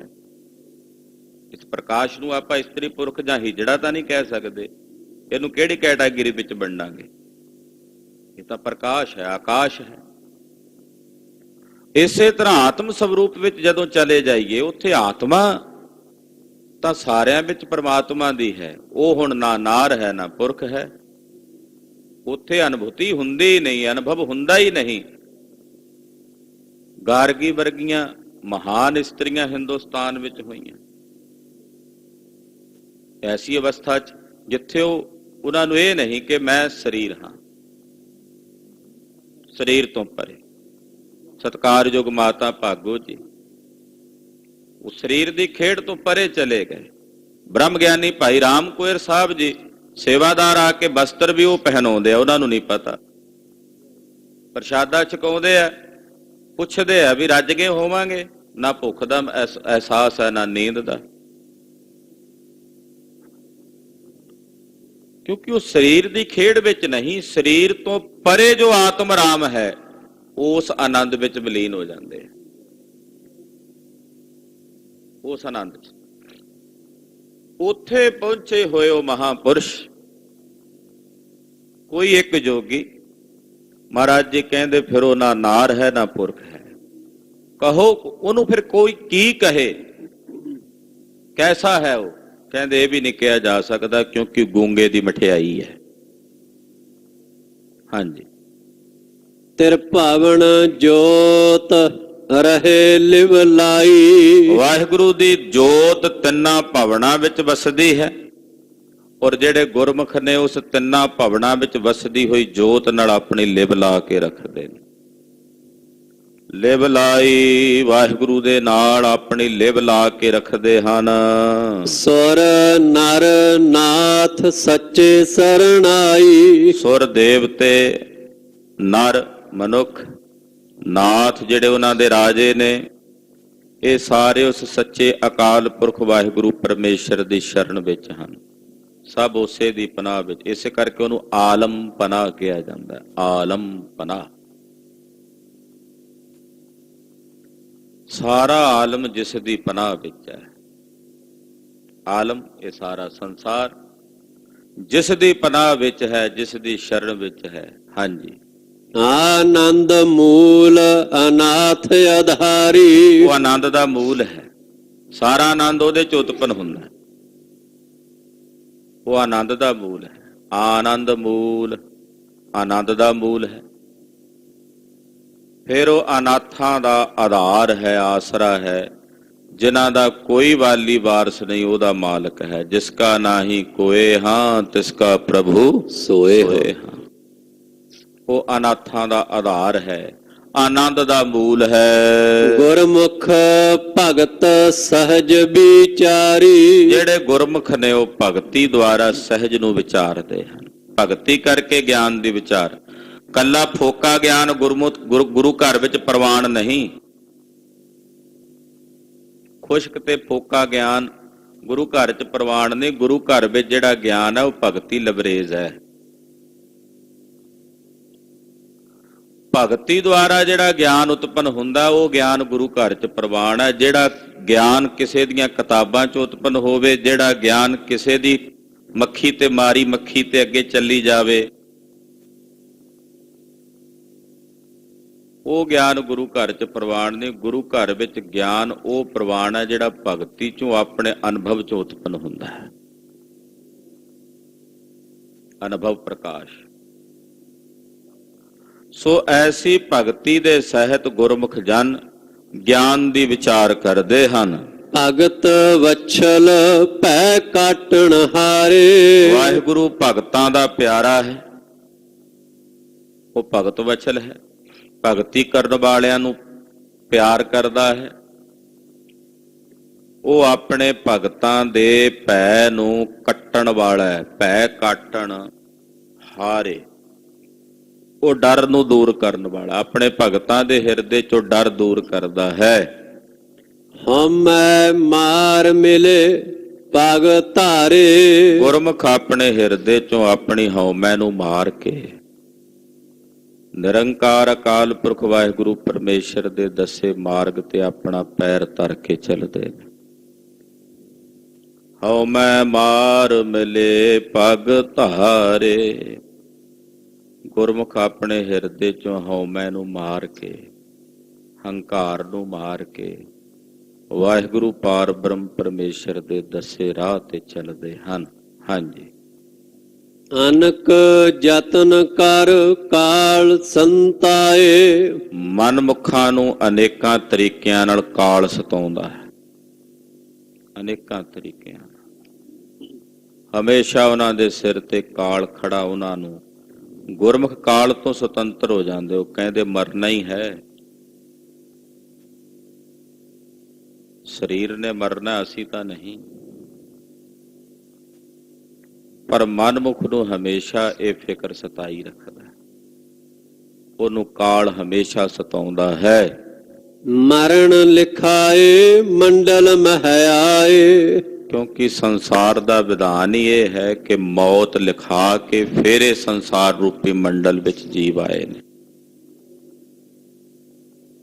ਇਸ ਪ੍ਰਕਾਸ਼ ਨੂੰ ਆਪਾਂ ਇਸਤਰੀ ਪੁਰਖ ਜਾਂ ਹਿਜੜਾ ਤਾਂ ਨਹੀਂ ਕਹਿ ਸਕਦੇ। ਇਹਨੂੰ ਕਿਹੜੀ ਕੈਟਾਗਰੀ ਵਿੱਚ ਵੰਡਾਂਗੇ? ਇਹ ਤਾਂ ਪ੍ਰਕਾਸ਼ ਹੈ, ਆਕਾਸ਼ ਹੈ। ਇਸੇ ਤਰ੍ਹਾਂ ਆਤਮ ਸਵਰੂਪ ਵਿੱਚ ਜਦੋਂ ਚਲੇ ਜਾਈਏ, ਉੱਥੇ ਆਤਮਾ ਤਾਂ ਸਾਰਿਆਂ ਵਿੱਚ ਪਰਮਾਤਮਾ ਦੀ ਹੈ। ਉਹ ਹੁਣ ਨਾ ਨਾਰ ਹੈ ਨਾ ਪੁਰਖ ਹੈ। ਉੱਥੇ ਅਨੁਭੂਤੀ ਹੁੰਦੀ ਹੀ ਨਹੀਂ, ਅਨੁਭਵ ਹੁੰਦਾ ਹੀ ਨਹੀਂ। ਗਾਰਗੀ ਵਰਗੀਆਂ ਮਹਾਨ ਇਸਤਰੀਆਂ ਹਿੰਦੁਸਤਾਨ ਵਿੱਚ ਹੋਈਆਂ ਐਸੀ ਅਵਸਥਾ 'ਚ ਜਿੱਥੇ ਉਹਨਾਂ ਨੂੰ ਇਹ ਨਹੀਂ ਕਿ ਮੈਂ ਸਰੀਰ ਹਾਂ, ਸਰੀਰ ਤੋਂ ਪਰੇ। ਸਤਿਕਾਰਯੋਗ ਮਾਤਾ ਭਾਗੋ ਜੀ ਉਹ ਸਰੀਰ ਦੀ ਖੇਡ ਤੋਂ ਪਰੇ ਚਲੇ ਗਏ। ਬ੍ਰਹਮ ਗਿਆਨੀ ਭਾਈ ਰਾਮ ਕੋਇਰ ਸਾਹਿਬ ਜੀ ਸੇਵਾਦਾਰ ਆ ਕੇ ਬਸਤਰ ਵੀ ਉਹ ਪਹਿਨਾਉਂਦੇ ਆ, ਉਹਨਾਂ ਨੂੰ ਨਹੀਂ ਪਤਾ। ਪ੍ਰਸ਼ਾਦਾ ਛਕਾਉਂਦੇ ਆ, ਪੁੱਛਦੇ ਆ ਵੀ ਰੱਜ ਗਏ ਹੋਵਾਂਗੇ? ਨਾ ਭੁੱਖ ਦਾ ਅਹਿਸਾਸ ਹੈ, ਨਾ ਨੀਂਦ ਦਾ, ਕਿਉਂਕਿ ਉਹ ਸਰੀਰ ਦੀ ਖੇਡ ਵਿੱਚ ਨਹੀਂ, ਸਰੀਰ ਤੋਂ ਪਰੇ ਜੋ ਆਤਮ ਰਾਮ ਹੈ ਉਸ ਆਨੰਦ ਵਿੱਚ ਵਿਲੀਨ ਹੋ ਜਾਂਦੇ ਆ। ਉਸ ਆਨੰਦ 'ਚ ਉੱਥੇ ਪਹੁੰਚੇ ਹੋਏ ਉਹ ਮਹਾਂਪੁਰਸ਼, ਕੋਈ ਇੱਕ ਜੋਗੀ ਮਹਾਰਾਜ ਜੀ ਕਹਿੰਦੇ ਫਿਰ ਉਹ ਨਾ ਨਾਰ ਹੈ ਨਾ ਪੁਰਖ ਹੈ। ਕਹੋ ਉਹਨੂੰ ਫਿਰ ਕੋਈ ਕੀ ਕਹੇ, ਕੈਸਾ ਹੈ ਉਹ? ਕਹਿੰਦੇ ਇਹ ਵੀ ਨਹੀਂ ਕਿਹਾ ਜਾ ਸਕਦਾ ਕਿਉਂਕਿ ਗੂੰਗੇ ਦੀ ਮਠਿਆਈ ਹੈ। ਹਾਂਜੀ, ਤਿਰਭਾਵਨ ਜੋਤ ਰਹੇ ਲਿਵ ਲਾਈ। ਵਾਹਿਗੁਰੂ ਦੀ ਜੋਤ ਤਿੰਨਾਂ ਭਵਨਾਂ ਵਿੱਚ ਵਸਦੀ ਹੈ, ਔਰ ਜਿਹੜੇ ਗੁਰਮੁਖ ਨੇ ਉਸ ਤਿੰਨਾਂ ਭਵਨਾਂ ਵਿੱਚ ਵਸਦੀ ਹੋਈ ਜੋਤ ਨਾਲ ਆਪਣੀ ਲਿਵ ਲਾ ਕੇ ਰੱਖਦੇ ਨੇ। ਲਿਵ ਲਾਈ, ਵਾਹਿਗੁਰੂ ਦੇ ਨਾਲ ਆਪਣੀ ਲਿਵ ਲਾ ਕੇ ਰੱਖਦੇ ਹਨ। ਸੁਰ ਨਰ ਨਾਥ ਸੱਚੇ ਸਰਣਾਈ। ਸੁਰ ਦੇਵਤੇ, ਨਰ ਮਨੁੱਖ, ਨਾਥ ਜਿਹੜੇ ਉਹਨਾਂ ਦੇ ਰਾਜੇ ਨੇ, ਇਹ ਸਾਰੇ ਉਸ ਸੱਚੇ ਅਕਾਲ ਪੁਰਖ ਵਾਹਿਗੁਰੂ ਪਰਮੇਸ਼ਰ ਦੀ ਸ਼ਰਨ ਵਿੱਚ ਹਨ। ਸਭ ਉਸੇ ਦੀ ਪਨਾਹ ਵਿੱਚ, ਇਸੇ ਕਰਕੇ ਉਹਨੂੰ ਆਲਮ ਪਨਾਹ ਕਿਹਾ ਜਾਂਦਾ ਹੈ। ਆਲਮ ਪਨਾਹ, ਸਾਰਾ ਆਲਮ ਜਿਸ ਦੀ ਪਨਾਹ ਵਿੱਚ ਹੈ। ਆਲਮ ਇਹ ਸਾਰਾ ਸੰਸਾਰ ਜਿਸ ਦੀ ਪਨਾਹ ਵਿੱਚ ਹੈ, ਜਿਸ ਦੀ ਸ਼ਰਨ ਵਿੱਚ ਹੈ। ਹਾਂਜੀ, ਆਨੰਦ ਮੂਲ ਅਨਾਥ ਆਧਾਰੀ। ਉਹ ਆਨੰਦ ਦਾ ਮੂਲ ਹੈ। ਸਾਰਾ ਆਨੰਦ ਉਹਦੇ ਚ ਉਤਪੰਨ ਹੁੰਦਾ ਹੈ। ਉਹ ਆਨੰਦ ਦਾ ਮੂਲ ਹੈ। ਆਨੰਦ ਮੂਲ, ਆਨੰਦ ਦਾ ਮੂਲ ਹੈ। ਫਿਰ ਉਹ ਅਨਾਥਾਂ ਦਾ ਆਧਾਰ ਹੈ, ਆਸਰਾ ਹੈ। ਜਿਨ੍ਹਾਂ ਦਾ ਕੋਈ ਵਾਲੀ ਵਾਰਸ ਨਹੀਂ, ਉਹਦਾ ਮਾਲਕ ਹੈ। ਜਿਸ ਕਾ ਨਾਹੀ ਕੋਏ ਹਾਂ, ਤਿਸ ਕਾ ਪ੍ਰਭੂ ਸੋਏ ਹਾਂ। ਉਹ ਅਨਾਥਾਂ ਦਾ ਆਧਾਰ ਹੈ, ਆਨੰਦ ਦਾ ਮੂਲ ਹੈ। ਗੁਰਮੁਖ ਭਗਤ ਸਹਿਜ ਵਿਚਾਰੀ। ਜਿਹੜੇ ਗੁਰਮੁਖ ਨੇ ਉਹ ਭਗਤੀ ਦੁਆਰਾ ਸਹਿਜ ਨੂੰ ਵਿਚਾਰਦੇ ਹਨ। ਭਗਤੀ ਕਰਕੇ ਗਿਆਨ ਦੀ ਵਿਚਾਰ। ਕੱਲਾ ਫੋਕਾ ਗਿਆਨ ਗੁਰੂ ਘਰ ਵਿੱਚ ਪ੍ਰਵਾਨ ਨਹੀਂ। ਖੁਸ਼ਕ ਤੇ ਫੋਕਾ ਗਿਆਨ ਗੁਰੂ ਘਰ 'ਚ ਪ੍ਰਵਾਨ ਨਹੀਂ। ਗੁਰੂ ਘਰ ਵਿੱਚ ਜਿਹੜਾ ਗਿਆਨ ਹੈ ਉਹ ਭਗਤੀ ਲਬਰੇਜ਼ ਹੈ। ਭਗਤੀ ਦੁਆਰਾ ਜਿਹੜਾ ਗਿਆਨ ਉਤਪੰਨ ਹੁੰਦਾ ਉਹ ਗਿਆਨ ਗੁਰੂ ਘਰ 'ਚ ਪ੍ਰਵਾਨ ਹੈ। ਜਿਹੜਾ ਗਿਆਨ ਕਿਸੇ ਦੀਆਂ ਕਿਤਾਬਾਂ 'ਚ ਉਤਪੰਨ ਹੋਵੇ, ਜਿਹੜਾ ਗਿਆਨ ਕਿਸੇ ਦੀ ਮੱਖੀ ਤੇ ਮਾਰੀ ਮੱਖੀ ਤੇ ਅੱਗੇ ਚੱਲੀ ਜਾਵੇ, ਉਹ ਗਿਆਨ ਗੁਰੂ ਘਰ 'ਚ ਪ੍ਰਵਾਨ ਨਹੀਂ। ਗੁਰੂ ਘਰ ਵਿੱਚ ਗਿਆਨ ਉਹ ਪ੍ਰਵਾਨ ਹੈ ਜਿਹੜਾ ਭਗਤੀ 'ਚੋਂ ਆਪਣੇ ਅਨੁਭਵ 'ਚੋਂ ਉਤਪੰਨ ਹੁੰਦਾ ਹੈ। ਅਨੁਭਵ ਪ੍ਰਕਾਸ਼। ਸੋ ਐਸੀ ਭਗਤੀ ਦੇ ਸਹਿਤ ਗੁਰਮੁਖ ਜਨ ਗਿਆਨ ਦੀ ਵਿਚਾਰ ਕਰਦੇ ਹਨ। ਭਗਤ ਵਛਲ ਭੈ ਕਾਟਣ ਹਾਰੇ। ਵਾਹਿਗੁਰੂ ਭਗਤਾਂ ਦਾ ਪਿਆਰਾ ਹੈ, ਉਹ ਭਗਤ ਵਛਲ ਹੈ। ਭਗਤੀ ਕਰਨ ਵਾਲਿਆਂ ਨੂੰ ਪਿਆਰ ਕਰਦਾ ਹੈ। ਉਹ ਆਪਣੇ ਭਗਤਾਂ ਦੇ ਭੈ ਨੂੰ ਕੱਟਣ ਵਾਲਾ ਹੈ। ਭੈ ਕਾਟਣ ਹਾਰੇ, ਉਹ ਡਰ ਨੂੰ ਦੂਰ ਕਰਨ ਵਾਲਾ, ਆਪਣੇ ਭਗਤਾਂ ਦੇ ਹਿਰਦੇ ਚੋਂ ਡਰ ਦੂਰ ਕਰਦਾ ਹੈ। ਹਉਮੈ ਮਾਰ ਮਿਲੇ ਪਗ ਧਾਰੇ। ਗੁਰਮੁਖ ਆਪਣੇ ਹਿਰਦੇ ਚੋਂ ਆਪਣੀ ਹਉਮੈ ਨੂੰ ਮਾਰ ਕੇ ਨਿਰੰਕਾਰ ਅਕਾਲ ਪੁਰਖ ਵਾਹਿਗੁਰੂ ਪਰਮੇਸ਼ਰ ਦੇ ਦੱਸੇ ਮਾਰਗ ਤੇ ਆਪਣਾ ਪੈਰ ਧਰ ਕੇ ਚੱਲਦੇ ਨੇ। ਹਉਮੈ ਮਾਰ ਮਿਲੇ ਪਗ ਧਾਰੇ। ਗੁਰਮੁਖ ਆਪਣੇ ਹਿਰਦੇ ਚੋਂ ਹਉਮੈ ਨੂੰ ਮਾਰ ਕੇ, ਹੰਕਾਰ ਨੂੰ ਮਾਰ ਕੇ ਵਾਹਿਗੁਰੂ ਪਾਰ ਬ੍ਰਹਮ ਪਰਮੇਸ਼ਰ ਦੇ ਦੱਸੇ ਰਾਹ ਤੇ ਚੱਲਦੇ ਹਨ। ਹਾਂਜੀ। ਅਨਕ ਯਤਨ ਕਰ ਕਾਲ ਸੰਤਾਏ। ਮਨਮੁਖਾਂ ਨੂੰ ਅਨੇਕਾਂ ਤਰੀਕਿਆਂ ਨਾਲ ਕਾਲ ਸਤਾਉਂਦਾ ਹੈ। ਅਨੇਕਾਂ ਤਰੀਕਿਆਂ ਨਾਲ ਹਮੇਸ਼ਾ ਉਹਨਾਂ ਦੇ ਸਿਰ ਤੇ ਕਾਲ ਖੜਾ। ਉਹਨਾਂ ਨੂੰ ਗੁਰਮੁਖ ਕਾਲ ਤੋਂ ਸੁਤੰਤਰ ਹੋ ਜਾਂਦੇ। ਉਹ ਕਹਿੰਦੇ ਮਰਨਾ ਹੀ ਹੈ, ਸਰੀਰ ਨੇ ਮਰਨਾ, ਅਸੀਂ ਤਾਂ ਨਹੀਂ। ਪਰ ਮਨਮੁਖ ਨੂੰ ਹਮੇਸ਼ਾ ਇਹ ਫਿਕਰ ਸਤਾਈ ਰੱਖਦਾ, ਉਹਨੂੰ ਕਾਲ ਹਮੇਸ਼ਾ ਸਤਾਉਂਦਾ ਹੈ। ਮਰਨ ਲਿਖਾਏ ਮੰਡਲ ਮਹਿ ਆਏ। ਕਿਉਂਕਿ ਸੰਸਾਰ ਦਾ ਵਿਧਾਨ ਹੀ ਇਹ ਹੈ ਕਿ ਮੌਤ ਲਿਖਾ ਕੇ ਫਿਰ ਇਹ ਸੰਸਾਰ ਰੂਪੀ ਮੰਡਲ ਵਿੱਚ ਜੀਵ ਆਏ ਨੇ।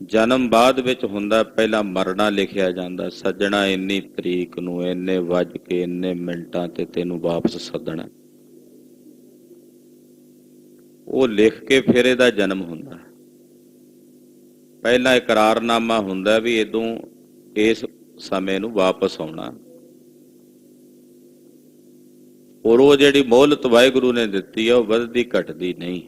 ਜਨਮ ਬਾਅਦ ਵਿੱਚ ਹੁੰਦਾ, ਪਹਿਲਾਂ ਮਰਨਾ ਲਿਖਿਆ ਜਾਂਦਾ। ਸੱਜਣਾ ਇੰਨੀ ਤਰੀਕ ਨੂੰ ਇੰਨੇ ਵੱਜ ਕੇ ਇੰਨੇ ਮਿੰਟਾਂ ਤੇ ਤੈਨੂੰ ਵਾਪਸ ਸੱਦਣਾ, ਉਹ ਲਿਖ ਕੇ ਫਿਰ ਇਹਦਾ ਜਨਮ ਹੁੰਦਾ। ਪਹਿਲਾਂ ਇਕਰਾਰਨਾਮਾ ਹੁੰਦਾ ਵੀ ਇਦੋਂ ਇਸ ਸਮੇਂ ਨੂੰ ਵਾਪਸ ਆਉਣਾ। ਔਰ ਉਹ ਜਿਹੜੀ ਮੋਹਲਤ ਵਾਹਿਗੁਰੂ ਨੇ ਦਿੱਤੀ ਆ ਉਹ ਵੱਧਦੀ ਘਟਦੀ ਨਹੀਂ।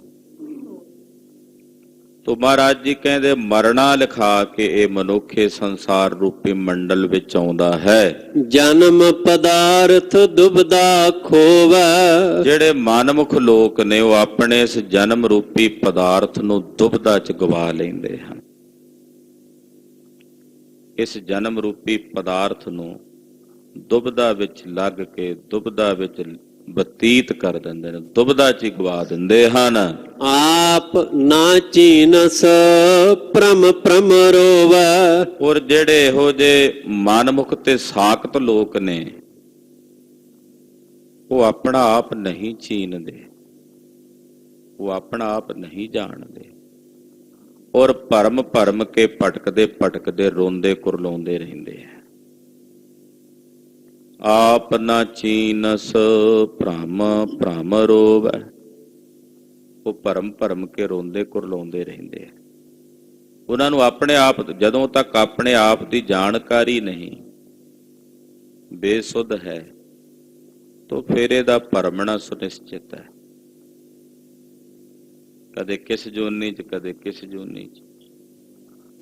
ਤੋ ਮਹਾਰਾਜ ਜੀ ਕਹਿੰਦੇ ਮਰਨਾ ਲਿਖਾ ਕੇ ਇਹ ਮਨੁੱਖੇ ਸੰਸਾਰ ਰੂਪੀ ਮੰਡਲ ਵਿੱਚ ਆਉਂਦਾ ਹੈ। ਜਨਮ ਪਦਾਰਥ ਦੁਬਦਾ ਖੋਵੈ। ਜਿਹੜੇ ਮਨਮੁਖ ਲੋਕ ਨੇ ਉਹ ਆਪਣੇ ਇਸ ਜਨਮ ਰੂਪੀ ਪਦਾਰਥ ਨੂੰ ਦੁਬਦਾ ਚ ਗਵਾ ਲੈਂਦੇ ਹਨ। ਇਸ ਜਨਮ ਰੂਪੀ ਪਦਾਰਥ ਨੂੰ ਦੁਬਦਾ ਵਿੱਚ ਲੱਗ ਕੇ ਦੁਬਦਾ ਵਿੱਚ ਬਤੀਤ ਕਰ ਦਿੰਦੇ ਨੇ, ਦੁਬਦਾ ਚ ਗਵਾ ਦਿੰਦੇ ਹਨ। ਆਪ ਨਾ ਚੀਨਸ ਪ੍ਰਮ ਪ੍ਰਮ ਰੋਵੈ। ਔਰ ਜਿਹੜੇ ਇਹੋ ਜਿਹੇ ਮਨਮੁਖ ਤੇ ਸਾਖਤ ਲੋਕ ਨੇ ਉਹ ਆਪਣਾ ਆਪ ਨਹੀਂ ਚੀਨਦੇ, ਉਹ ਆਪਣਾ ਆਪ ਨਹੀਂ ਜਾਣਦੇ ਔਰ ਭਰਮ ਭਰਮ ਕੇ ਭਟਕਦੇ ਭਟਕਦੇ ਰੋਂਦੇ ਕੁਰਲਾਉਂਦੇ ਰਹਿੰਦੇ ਆ। ਆਪ ਨਾ ਚੀਨਸ ਭ੍ਰਮ ਭ੍ਰਮ ਰੋਵੈ। ਉਹ ਭਰਮ ਭਰਮ ਕੇ ਰੋਂਦੇ ਕੁਰਲਾਉਂਦੇ ਰਹਿੰਦੇ ਆ। ਉਹਨਾਂ ਨੂੰ ਆਪਣੇ ਆਪ, ਜਦੋਂ ਤੱਕ ਆਪਣੇ ਆਪ ਦੀ ਜਾਣਕਾਰੀ ਨਹੀਂ, ਬੇਸੁੱਧ ਹੈ, ਤਾਂ ਫਿਰ ਇਹਦਾ ਭਰਮਣਾ ਸੁਨਿਸ਼ਚਿਤ ਹੈ। ਕਦੇ ਕਿਸ ਜੂਨੀ ਚ ਕਦੇ ਕਿਸ ਜੂਨੀ ਚ।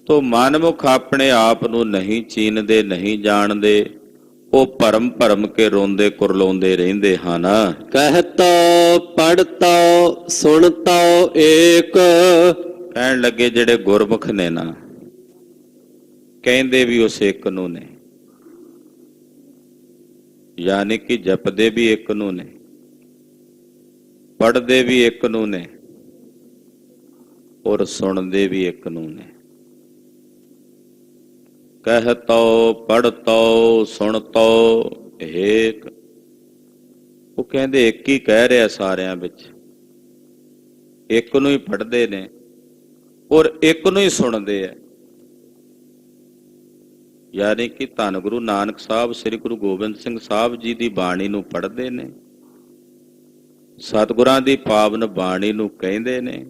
ਤੋ ਮਨਮੁਖ ਆਪਣੇ ਆਪ ਨੂੰ ਨਹੀਂ ਚੀਨਦੇ, ਨਹੀਂ ਜਾਣਦੇ, ਉਹ ਭਰਮ ਭਰਮ ਕੇ ਰੋਂਦੇ ਕੁਰਲਾਉਂਦੇ ਰਹਿੰਦੇ ਹਨ। ਕਹਿਤੋ ਪੜਤੋ ਸੁਣਤੋ ਏਕ। ਕਹਿਣ ਲੱਗੇ ਜਿਹੜੇ ਗੁਰਮੁਖ ਨੇ ਨਾ, ਕਹਿੰਦੇ ਵੀ ਉਸ ਇੱਕ ਨੂੰ ਨੇ, ਯਾਨੀ ਕਿ ਜਪਦੇ ਵੀ ਇੱਕ ਨੂੰ ਨੇ, ਪੜ੍ਹਦੇ ਵੀ ਇੱਕ ਨੂੰ ਨੇ, ਔਰ ਸੁਣਦੇ ਵੀ ਇੱਕ ਨੂੰ ਨੇ। ਕਹਿਤੋ ਪੜਤੋ ਸੁਣਤੋ ਏਕ। ਉਹ ਕਹਿੰਦੇ ਇੱਕ ਹੀ ਕਹਿ ਰਿਹਾ ਸਾਰਿਆਂ ਵਿੱਚ, ਇੱਕ ਨੂੰ ਹੀ ਪੜ੍ਹਦੇ ਨੇ ਔਰ ਇੱਕ ਨੂੰ ਹੀ ਸੁਣਦੇ ਆ। ਯਾਨੀ ਕਿ ਧੰਨ ਗੁਰੂ ਨਾਨਕ ਸਾਹਿਬ ਸ੍ਰੀ ਗੁਰੂ ਗੋਬਿੰਦ ਸਿੰਘ ਸਾਹਿਬ ਜੀ ਦੀ ਬਾਣੀ ਨੂੰ ਪੜ੍ਹਦੇ ਨੇ, ਸਤਿਗੁਰਾਂ ਦੀ ਪਾਵਨ ਬਾਣੀ ਨੂੰ ਕਹਿੰਦੇ ਨੇ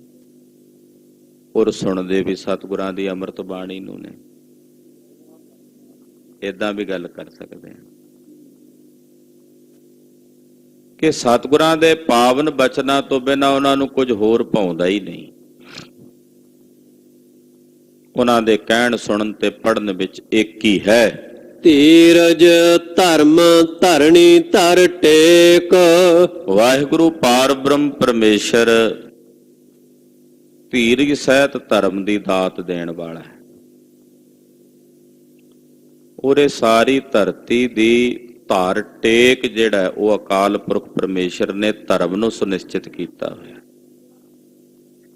ਔਰ ਸੁਣਦੇ ਵੀ ਸਤਿਗੁਰਾਂ ਦੀ ਅੰਮ੍ਰਿਤ ਬਾਣੀ ਨੂੰ ਨੇ। ਏਦਾਂ ਵੀ ਗੱਲ ਕਰ ਸਕਦੇ ਹਾਂ ਕਿ ਸਤਿਗੁਰਾਂ ਦੇ ਪਾਵਨ ਬਚਨਾਂ ਤੋਂ ਬਿਨਾਂ ਉਹਨਾਂ ਨੂੰ ਕੁਝ ਹੋਰ ਭਾਉਂਦਾ ਹੀ ਨਹੀਂ। ਉਹਨਾਂ ਦੇ ਕਹਿਣ ਸੁਣਨ ਤੇ ਪੜ੍ਹਨ ਵਿੱਚ ਇੱਕ ਹੀ ਹੈ। ਧੀਰਜ ਧਰਮ ਧਰਣੀ ਧਰ ਟੇਕ। ਵਾਹਿਗੁਰੂ ਪਾਰ ਬ੍ਰਹਮ ਪਰਮੇਸ਼ਰ ਧੀਰਜ ਸਹਿਤ ਧਰਮ ਦੀ ਦਾਤ ਦੇਣ ਵਾਲਾ ਹੈ। ਔਰ ਇਹ ਸਾਰੀ ਧਰਤੀ ਦੀ ਧਾਰ ਟੇਕ ਜਿਹੜਾ ਉਹ ਅਕਾਲ ਪੁਰਖ ਪਰਮੇਸ਼ਰ ਨੇ ਧਰਮ ਨੂੰ ਸੁਨਿਸ਼ਚਿਤ ਕੀਤਾ ਹੋਇਆ।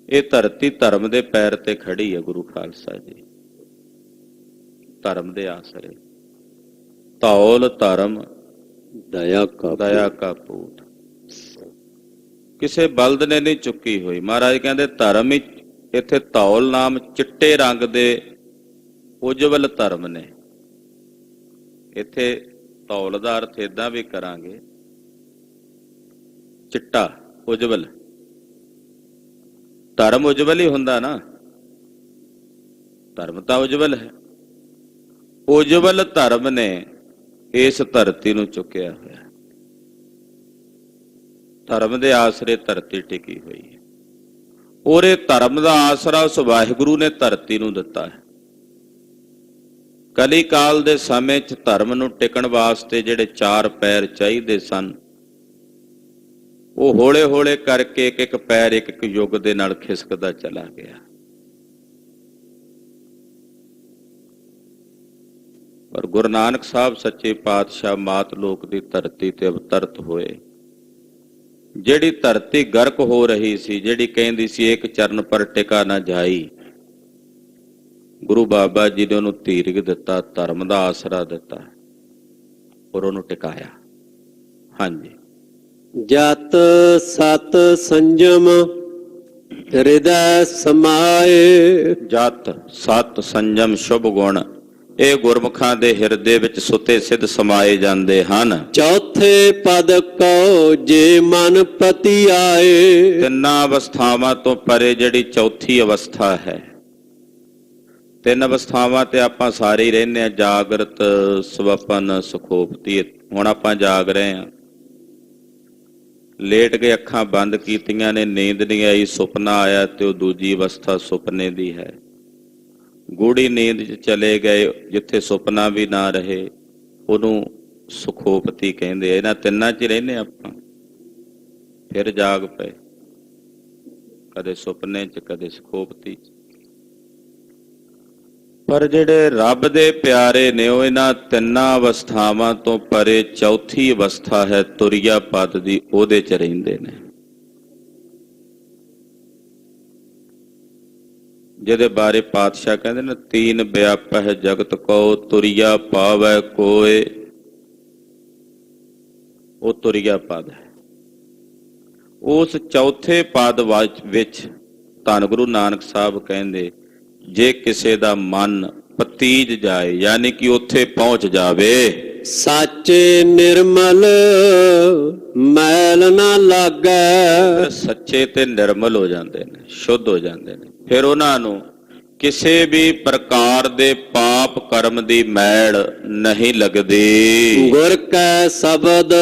ਇਹ ਧਰਤੀ ਧਰਮ ਦੇ ਪੈਰ ਤੇ ਖੜੀ ਹੈ। ਗੁਰੂ ਖਾਲਸਾ ਜੀ ਧਰਮ ਦੇ ਆਸਰੇ। ਧੌਲ ਧਰਮ ਦਇਆ ਕਾ ਪੂਤ। ਕਿਸੇ ਬਲਦ ਨੇ ਨਹੀਂ ਚੁੱਕੀ ਹੋਈ। ਮਹਾਰਾਜ ਕਹਿੰਦੇ ਧਰਮ ਹੀ ਇੱਥੇ ਧੌਲ ਨਾਮ ਚਿੱਟੇ ਰੰਗ ਦੇ ਉਜਵਲ ਧਰਮ ਨੇ। ਇੱਥੇ ਧੌਲ ਦਾ ਅਰਥ ਏਦਾਂ ਵੀ ਕਰਾਂਗੇ, ਚਿੱਟਾ ਉਜਵਲ। ਧਰਮ ਉਜਵਲ ਹੀ ਹੁੰਦਾ ਨਾ, ਧਰਮ ਤਾਂ ਉਜਵਲ ਹੈ। ਉਜਵਲ ਧਰਮ ਨੇ ਇਸ ਧਰਤੀ ਨੂੰ ਚੁੱਕਿਆ ਹੋਇਆ। ਧਰਮ ਦੇ ਆਸਰੇ ਧਰਤੀ ਟਿਕੀ ਹੋਈ ਹੈ ਔਰ ਇਹ ਧਰਮ ਦਾ ਆਸਰਾ ਉਸ ਵਾਹਿਗੁਰੂ ਨੇ ਧਰਤੀ ਨੂੰ ਦਿੱਤਾ ਹੈ। ਕਲੀ ਕਾਲ ਦੇ ਸਮੇਂ 'ਚ ਧਰਮ ਨੂੰ ਟਿਕਣ ਵਾਸਤੇ ਜਿਹੜੇ ਚਾਰ ਪੈਰ ਚਾਹੀਦੇ ਸਨ, ਉਹ ਹੌਲੇ ਹੌਲੇ ਕਰਕੇ ਇੱਕ ਇੱਕ ਪੈਰ ਇੱਕ ਇੱਕ ਯੁੱਗ ਦੇ ਨਾਲ ਖਿਸਕਦਾ ਚਲਾ ਗਿਆ। ਪਰ ਗੁਰੂ ਨਾਨਕ ਸਾਹਿਬ ਸੱਚੇ ਪਾਤਸ਼ਾਹ ਮਾਤ ਲੋਕ ਦੀ ਧਰਤੀ ਤੇ ਅਵਤਰਤ ਹੋਏ। ਜਿਹੜੀ ਧਰਤੀ ਗਰਕ ਹੋ ਰਹੀ ਸੀ, ਜਿਹੜੀ ਕਹਿੰਦੀ ਸੀ ਇੱਕ ਚਰਨ ਪਰ ਟਿਕਾ ਨਾ ਜਾਈ, ਗੁਰੂ ਬਾਬਾ ਜੀ ਨੇ ਉਹਨੂੰ ਧੀਰਜ ਦਿੱਤਾ, ਧਰਮ ਦਾ ਆਸਰਾ ਦਿੱਤਾ ਔਰ ਉਹਨੂੰ ਟਿਕਾਇਆ। ਹਾਂਜੀ। ਜਤ ਸਤ ਸੰਜਮ ਹਿਰਦੈ ਸਮਾਏ। ਜਤ ਸਤ ਸੰਜਮ ਸ਼ੁਭ ਗੁਣ ਇਹ ਗੁਰਮੁਖਾਂ ਦੇ ਹਿਰਦੇ ਵਿੱਚ ਸੁਤੇ ਸਿੱਧ ਸਮਾਏ ਜਾਂਦੇ ਹਨ। ਚੌਥੇ ਪਦ ਕਉ ਜੇ ਮਨ ਪਤੀ ਆਏ। ਤਿੰਨਾਂ ਅਵਸਥਾਵਾਂ ਤੋਂ ਪਰੇ ਜਿਹੜੀ ਚੌਥੀ ਅਵਸਥਾ ਹੈ। ਤਿੰਨ ਅਵਸਥਾਵਾਂ ਤੇ ਆਪਾਂ ਸਾਰੇ ਹੀ ਰਹਿੰਦੇ ਹਾਂ, ਜਾਗਰਤ ਸਵਪਨ ਸੁਖੋਪਤੀ। ਹੁਣ ਆਪਾਂ ਜਾਗ ਰਹੇ ਹਾਂ, ਲੇਟ ਕੇ ਅੱਖਾਂ ਬੰਦ ਕੀਤੀਆਂ ਨੇ, ਨੀਂਦ ਨਹੀਂ ਆਈ, ਸੁਪਨਾ ਆਇਆ ਤੇ ਉਹ ਦੂਜੀ ਅਵਸਥਾ ਸੁਪਨੇ ਦੀ ਹੈ। ਗੂੜੀ ਨੀਂਦ 'ਚ ਚਲੇ ਗਏ, ਜਿੱਥੇ ਸੁਪਨਾ ਵੀ ਨਾ ਰਹੇ ਉਹਨੂੰ ਸੁਖੋਪਤੀ ਕਹਿੰਦੇ ਆ। ਇਹਨਾਂ ਤਿੰਨਾਂ 'ਚ ਹੀ ਰਹਿੰਦੇ ਆਪਾਂ। ਫਿਰ ਜਾਗ ਪਏ, ਕਦੇ ਸੁਪਨੇ 'ਚ ਕਦੇ ਸੁਖੋਪਤੀ 'ਚ। ਪਰ ਜਿਹੜੇ ਰੱਬ ਦੇ ਪਿਆਰੇ ਨੇ ਉਹ ਇਹਨਾਂ ਤਿੰਨਾਂ ਅਵਸਥਾਵਾਂ ਤੋਂ ਪਰੇ ਚੌਥੀ ਅਵਸਥਾ ਹੈ ਤੁਰਿਆ ਪਦ ਦੀ, ਉਹਦੇ 'ਚ ਰਹਿੰਦੇ ਨੇ। ਜਿਹਦੇ ਬਾਰੇ ਪਾਤਸ਼ਾਹ ਕਹਿੰਦੇ ਨੇ ਤੀਨ ਵਿਆਪਹਿ ਜਗਤ ਕੋ ਤੁਰਿਆ ਪਾਵੈ ਕੋਏ। ਉਹ ਤੁਰਿਆ ਪਦ ਹੈ। ਉਸ ਚੌਥੇ ਪਦ ਵਿੱਚ ਧੰਨ ਗੁਰੂ ਨਾਨਕ ਸਾਹਿਬ ਕਹਿੰਦੇ ਜੇ ਕਿਸੇ ਦਾ ਮਨ ਪਤੀਜ ਜਾਏ, ਯਾਨੀ ਕਿ ਉੱਥੇ ਪਹੁੰਚ ਜਾਵੇ, ਸਾਚੇ ਨਿਰਮਲ ਮੈਲ ਨਾ ਲੱਗੈ। ਸੱਚੇ ਤੇ ਨਿਰਮਲ ਹੋ ਜਾਂਦੇ ਨੇ, ਸ਼ੁੱਧ ਹੋ ਜਾਂਦੇ ਨੇ। ਫਿਰ ਉਹਨਾਂ ਨੂੰ ਕਿਸੇ ਵੀ ਪ੍ਰਕਾਰ ਦੇ ਪਾਪ ਕਰਮ ਦੀ ਮੈਲ ਨਹੀਂ ਲੱਗਦੀ। ਗੁਰ ਕੈ ਸ਼ਬਦ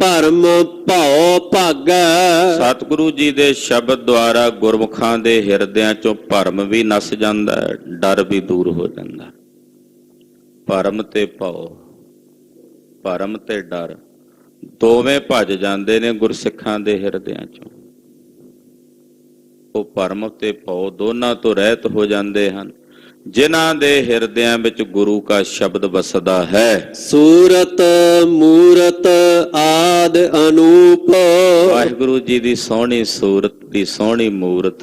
ਭਰਮ ਭਉ ਭਾਗੈ। ਸਤਿਗੁਰੂ ਜੀ ਦੇ ਸ਼ਬਦ ਦੁਆਰਾ ਗੁਰਮੁਖਾਂ ਦੇ ਹਿਰਦਿਆਂ ਚੋਂ ਭਰਮ ਵੀ ਨਸ ਜਾਂਦਾ ਹੈ, ਡਰ ਵੀ ਦੂਰ ਹੋ ਜਾਂਦਾ। ਭਰਮ ਤੇ ਭਉ, ਭਰਮ ਤੇ ਡਰ ਦੋਵੇਂ ਭੱਜ ਜਾਂਦੇ ਨੇ ਗੁਰਸਿੱਖਾਂ ਦੇ ਹਿਰਦਿਆਂ ਚੋਂ। ਉਹ ਭਰਮ ਤੇ ਭਉ ਦੋਨਾਂ ਤੋਂ ਰਹਿਤ ਹੋ ਜਾਂਦੇ ਹਨ ਜਿਨ੍ਹਾਂ ਦੇ ਹਿਰਦਿਆਂ ਵਿੱਚ ਗੁਰੂ ਕਾ ਸ਼ਬਦ ਵਸਦਾ ਹੈ। ਸੂਰਤ ਮੂਰਤ ਆਦ ਅਨੂਪ। ਵਾਹਿਗੁਰੂ ਜੀ ਦੀ ਸੋਹਣੀ ਸੂਰਤ ਦੀ ਸੋਹਣੀ ਮੂਰਤ